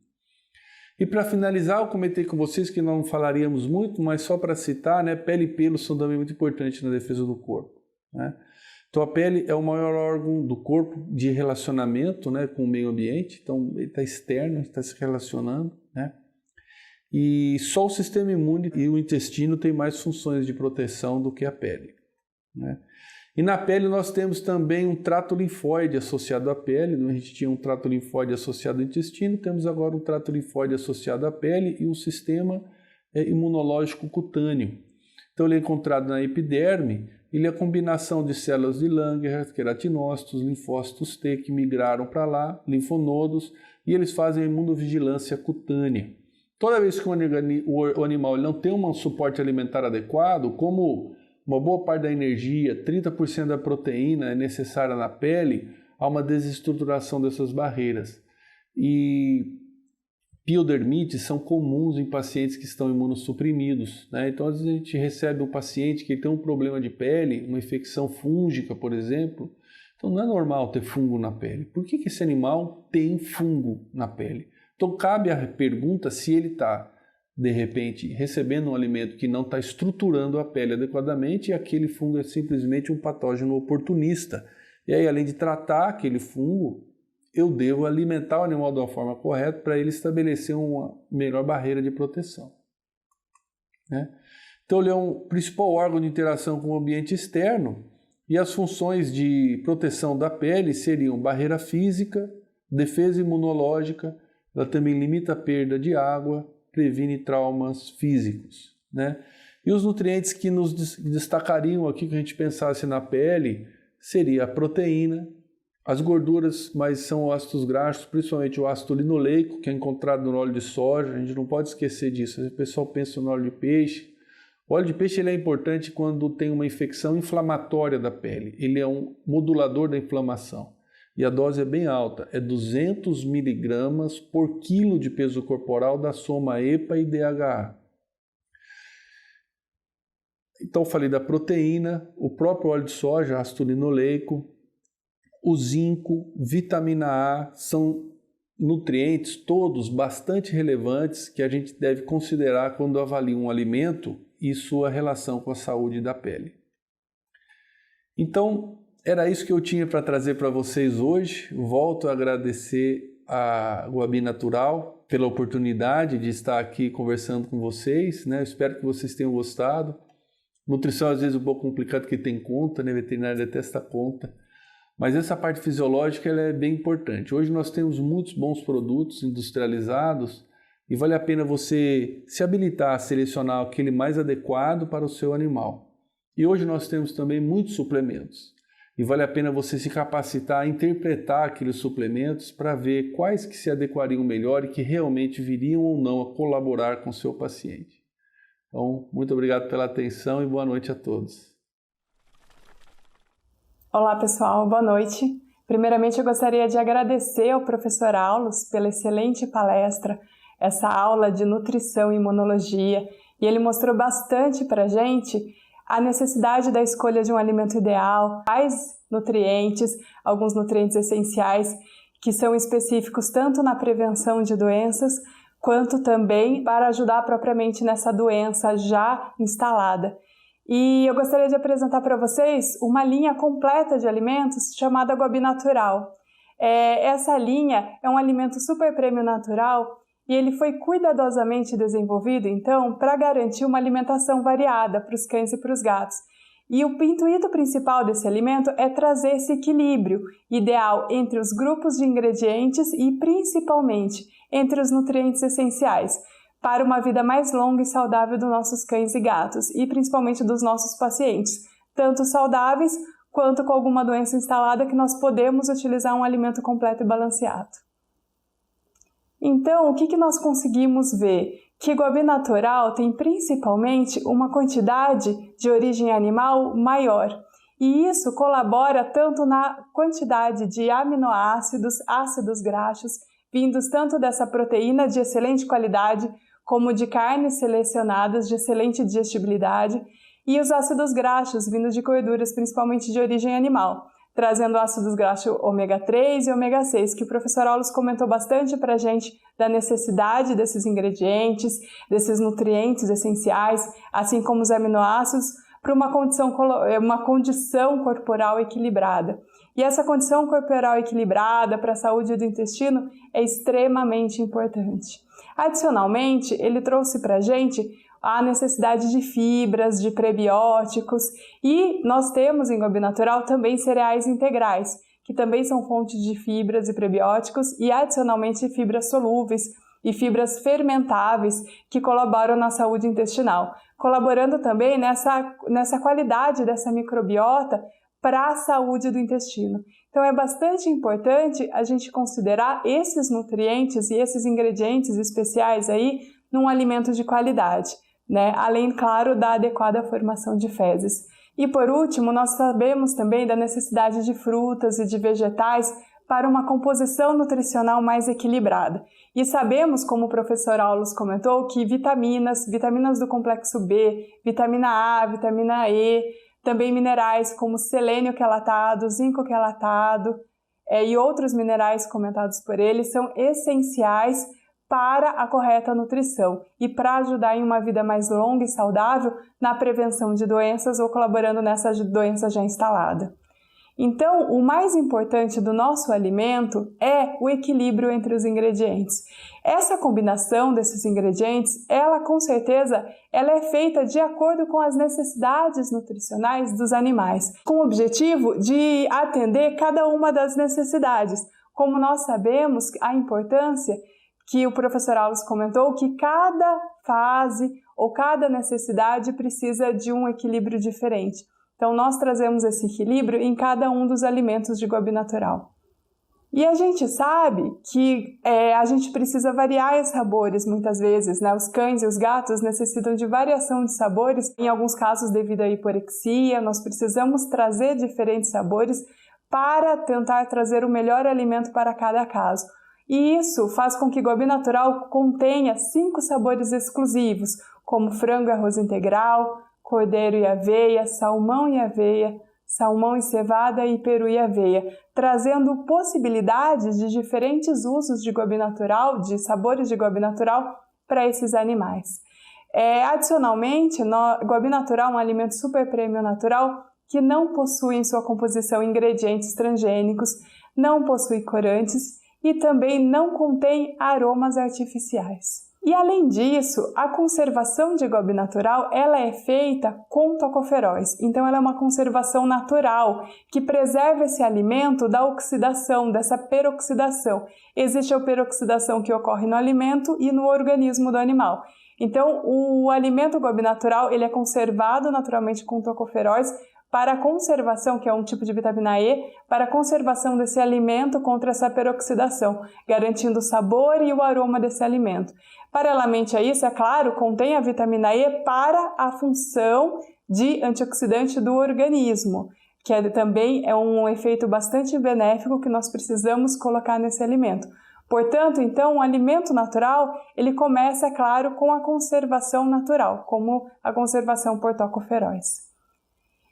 E para finalizar, eu comentei com vocês que não falaríamos muito, mas só para citar, né, pele e pelo são também muito importantes na defesa do corpo, né? Então a pele é o maior órgão do corpo de relacionamento, né, com o meio ambiente, então ele está externo, está se relacionando, né? E só o sistema imune e o intestino têm mais funções de proteção do que a pele, né? E na pele nós temos também um trato linfóide associado à pele. A gente tinha um trato linfóide associado ao intestino, temos agora um trato linfóide associado à pele e um sistema imunológico cutâneo. Então ele é encontrado na epiderme, ele é a combinação de células de Langerhans, queratinócitos, linfócitos T que migraram para lá, linfonodos, e eles fazem a imunovigilância cutânea. Toda vez que o animal ele não tem um suporte alimentar adequado, como uma boa parte da energia, 30% da proteína é necessária na pele, há uma desestruturação dessas barreiras. E piodermites são comuns em pacientes que estão imunossuprimidos, né? Então, às vezes a gente recebe um paciente que tem um problema de pele, uma infecção fúngica, por exemplo. Então, não é normal ter fungo na pele. Por que esse animal tem fungo na pele? Então, cabe a pergunta se ele está de repente, recebendo um alimento que não está estruturando a pele adequadamente e aquele fungo é simplesmente um patógeno oportunista. E aí, além de tratar aquele fungo, eu devo alimentar o animal de uma forma correta para ele estabelecer uma melhor barreira de proteção, né? Então, ele é um principal órgão de interação com o ambiente externo e as funções de proteção da pele seriam barreira física, defesa imunológica, ela também limita a perda de água, previne traumas físicos, né? E os nutrientes que nos destacariam aqui, que a gente pensasse na pele, seria a proteína, as gorduras, mas são ácidos graxos, principalmente o ácido linoleico, que é encontrado no óleo de soja, a gente não pode esquecer disso. O pessoal pensa no óleo de peixe. O óleo de peixe ele é importante quando tem uma infecção inflamatória da pele, ele é um modulador da inflamação. E a dose é bem alta, é 200 miligramas por quilo de peso corporal da soma EPA e DHA. Então, falei da proteína, o próprio óleo de soja, ácido linoleico, o zinco, vitamina A, são nutrientes todos bastante relevantes que a gente deve considerar quando avalia um alimento e sua relação com a saúde da pele. Então, era isso que eu tinha para trazer para vocês hoje. Volto a agradecer a Guabi Natural pela oportunidade de estar aqui conversando com vocês, né? Eu espero que vocês tenham gostado. Nutrição às vezes é um pouco complicado porque tem conta, né? Veterinário detesta conta. Mas essa parte fisiológica ela é bem importante. Hoje nós temos muitos bons produtos industrializados e vale a pena você se habilitar a selecionar aquele mais adequado para o seu animal. E hoje nós temos também muitos suplementos. E vale a pena você se capacitar a interpretar aqueles suplementos para ver quais que se adequariam melhor e que realmente viriam ou não a colaborar com o seu paciente. Então, muito obrigado pela atenção e boa noite a todos. Olá pessoal, boa noite. Primeiramente eu gostaria de agradecer ao professor Aulus pela excelente palestra, essa aula de nutrição e imunologia, e ele mostrou bastante para a gente a necessidade da escolha de um alimento ideal, quais nutrientes, alguns nutrientes essenciais que são específicos tanto na prevenção de doenças, quanto também para ajudar propriamente nessa doença já instalada. E eu gostaria de apresentar para vocês uma linha completa de alimentos chamada Guabi Natural. Essa linha é um alimento super premium natural e ele foi cuidadosamente desenvolvido, então, para garantir uma alimentação variada para os cães e para os gatos. E o intuito principal desse alimento é trazer esse equilíbrio ideal entre os grupos de ingredientes e, principalmente, entre os nutrientes essenciais, para uma vida mais longa e saudável dos nossos cães e gatos, e principalmente dos nossos pacientes, tanto saudáveis quanto com alguma doença instalada que nós podemos utilizar um alimento completo e balanceado. Então, o que nós conseguimos ver? Que Guabi Natural tem principalmente uma quantidade de origem animal maior, e isso colabora tanto na quantidade de aminoácidos, ácidos graxos, vindos tanto dessa proteína de excelente qualidade, como de carnes selecionadas de excelente digestibilidade, e os ácidos graxos vindos de gorduras, principalmente de origem animal, trazendo ácidos graxos ômega 3 e ômega 6, que o professor Aulus comentou bastante para a gente da necessidade desses ingredientes, desses nutrientes essenciais, assim como os aminoácidos, para uma condição corporal equilibrada. E essa condição corporal equilibrada para a saúde do intestino é extremamente importante. Adicionalmente, ele trouxe para a gente a necessidade de fibras, de prebióticos, e nós temos em Gobi Natural também cereais integrais, que também são fontes de fibras e prebióticos, e adicionalmente fibras solúveis e fibras fermentáveis que colaboram na saúde intestinal, colaborando também nessa qualidade dessa microbiota para a saúde do intestino. Então é bastante importante a gente considerar esses nutrientes e esses ingredientes especiais aí num alimento de qualidade, né? Além, claro, da adequada formação de fezes. E por último, nós sabemos também da necessidade de frutas e de vegetais para uma composição nutricional mais equilibrada. E sabemos, como o professor Aulus comentou, que vitaminas do complexo B, vitamina A, vitamina E, também minerais como selênio quelatado, zinco quelatado e outros minerais comentados por ele são essenciais para a correta nutrição e para ajudar em uma vida mais longa e saudável na prevenção de doenças ou colaborando nessa doença já instalada. Então, o mais importante do nosso alimento é o equilíbrio entre os ingredientes. Essa combinação desses ingredientes, ela com certeza, ela é feita de acordo com as necessidades nutricionais dos animais, com o objetivo de atender cada uma das necessidades. Como nós sabemos, a importância que o professor Aulus comentou, que cada fase ou cada necessidade precisa de um equilíbrio diferente. Então, nós trazemos esse equilíbrio em cada um dos alimentos de Gobi Natural. E a gente sabe que a gente precisa variar os sabores muitas vezes, né? Os cães e os gatos necessitam de variação de sabores, em alguns casos devido à hiporexia, nós precisamos trazer diferentes sabores para tentar trazer o melhor alimento para cada caso. E isso faz com que Gobi Natural contenha 5 sabores exclusivos, como frango e arroz integral, cordeiro e aveia, salmão e cevada e peru e aveia, trazendo possibilidades de diferentes usos de Gobi Natural, de sabores de Gobi Natural para esses animais. Adicionalmente, Gobi Natural é um alimento super premium natural que não possui em sua composição ingredientes transgênicos, não possui corantes e também não contém aromas artificiais. E além disso, a conservação de Gobi Natural ela é feita com tocoferóis. Então ela é uma conservação natural que preserva esse alimento da oxidação, dessa peroxidação. Existe a peroxidação que ocorre no alimento e no organismo do animal. Então o alimento Gobi Natural ele é conservado naturalmente com tocoferóis para a conservação, que é um tipo de vitamina E, para a conservação desse alimento contra essa peroxidação, garantindo o sabor e o aroma desse alimento. Paralelamente a isso, é claro, contém a vitamina E para a função de antioxidante do organismo, que também é um efeito bastante benéfico que nós precisamos colocar nesse alimento. Portanto, então, o alimento natural, ele começa, é claro, com a conservação natural, como a conservação por tocoferóis.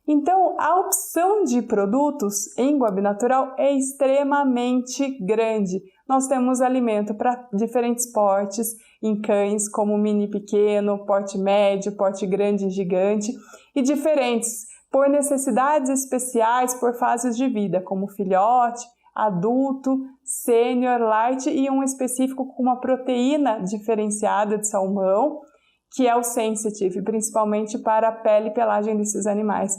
Então, a opção de produtos em Gobi Natural é extremamente grande. Nós temos alimento para diferentes portes, em cães como mini pequeno, porte médio, porte grande e gigante, e diferentes por necessidades especiais por fases de vida, como filhote, adulto, sênior, light e um específico com uma proteína diferenciada de salmão, que é o sensitive, principalmente para a pele e pelagem desses animais.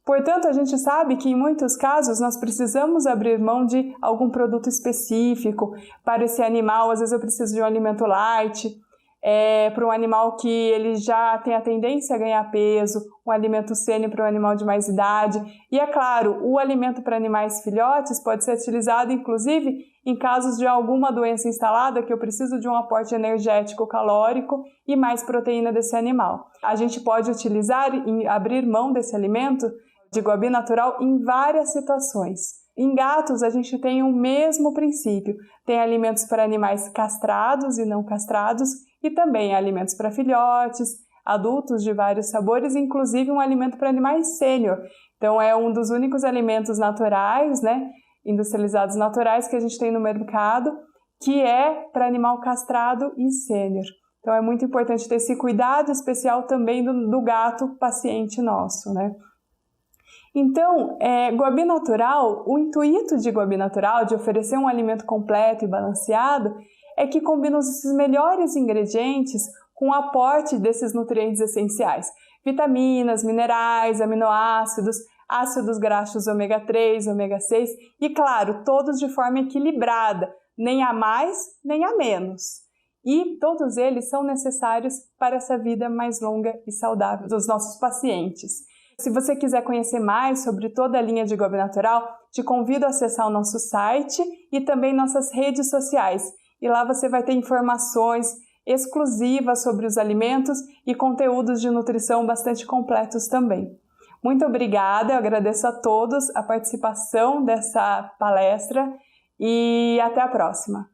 Portanto, a gente sabe que em muitos casos nós precisamos abrir mão de algum produto específico para esse animal. Às vezes eu preciso de um alimento light, para um animal que ele já tem a tendência a ganhar peso, um alimento sênior para um animal de mais idade. E é claro, o alimento para animais filhotes pode ser utilizado inclusive em casos de alguma doença instalada que eu preciso de um aporte energético calórico e mais proteína desse animal. A gente pode utilizar e abrir mão desse alimento de Gobi Natural em várias situações. Em gatos, a gente tem o mesmo princípio. Tem alimentos para animais castrados e não castrados e também alimentos para filhotes, adultos de vários sabores, inclusive um alimento para animais sênior. Então é um dos únicos alimentos naturais, né, industrializados naturais que a gente tem no mercado, que é para animal castrado e sênior. Então é muito importante ter esse cuidado especial também do gato paciente nosso, né? Então, Guabi Natural, o intuito de Guabi Natural, de oferecer um alimento completo e balanceado, é que combina esses melhores ingredientes com o aporte desses nutrientes essenciais. Vitaminas, minerais, aminoácidos, ácidos graxos ômega 3, ômega 6 e, claro, todos de forma equilibrada, nem a mais, nem a menos. E todos eles são necessários para essa vida mais longa e saudável dos nossos pacientes. Se você quiser conhecer mais sobre toda a linha de Guabi Natural, te convido a acessar o nosso site e também nossas redes sociais. E lá você vai ter informações exclusivas sobre os alimentos e conteúdos de nutrição bastante completos também. Muito obrigada, eu agradeço a todos a participação dessa palestra e até a próxima.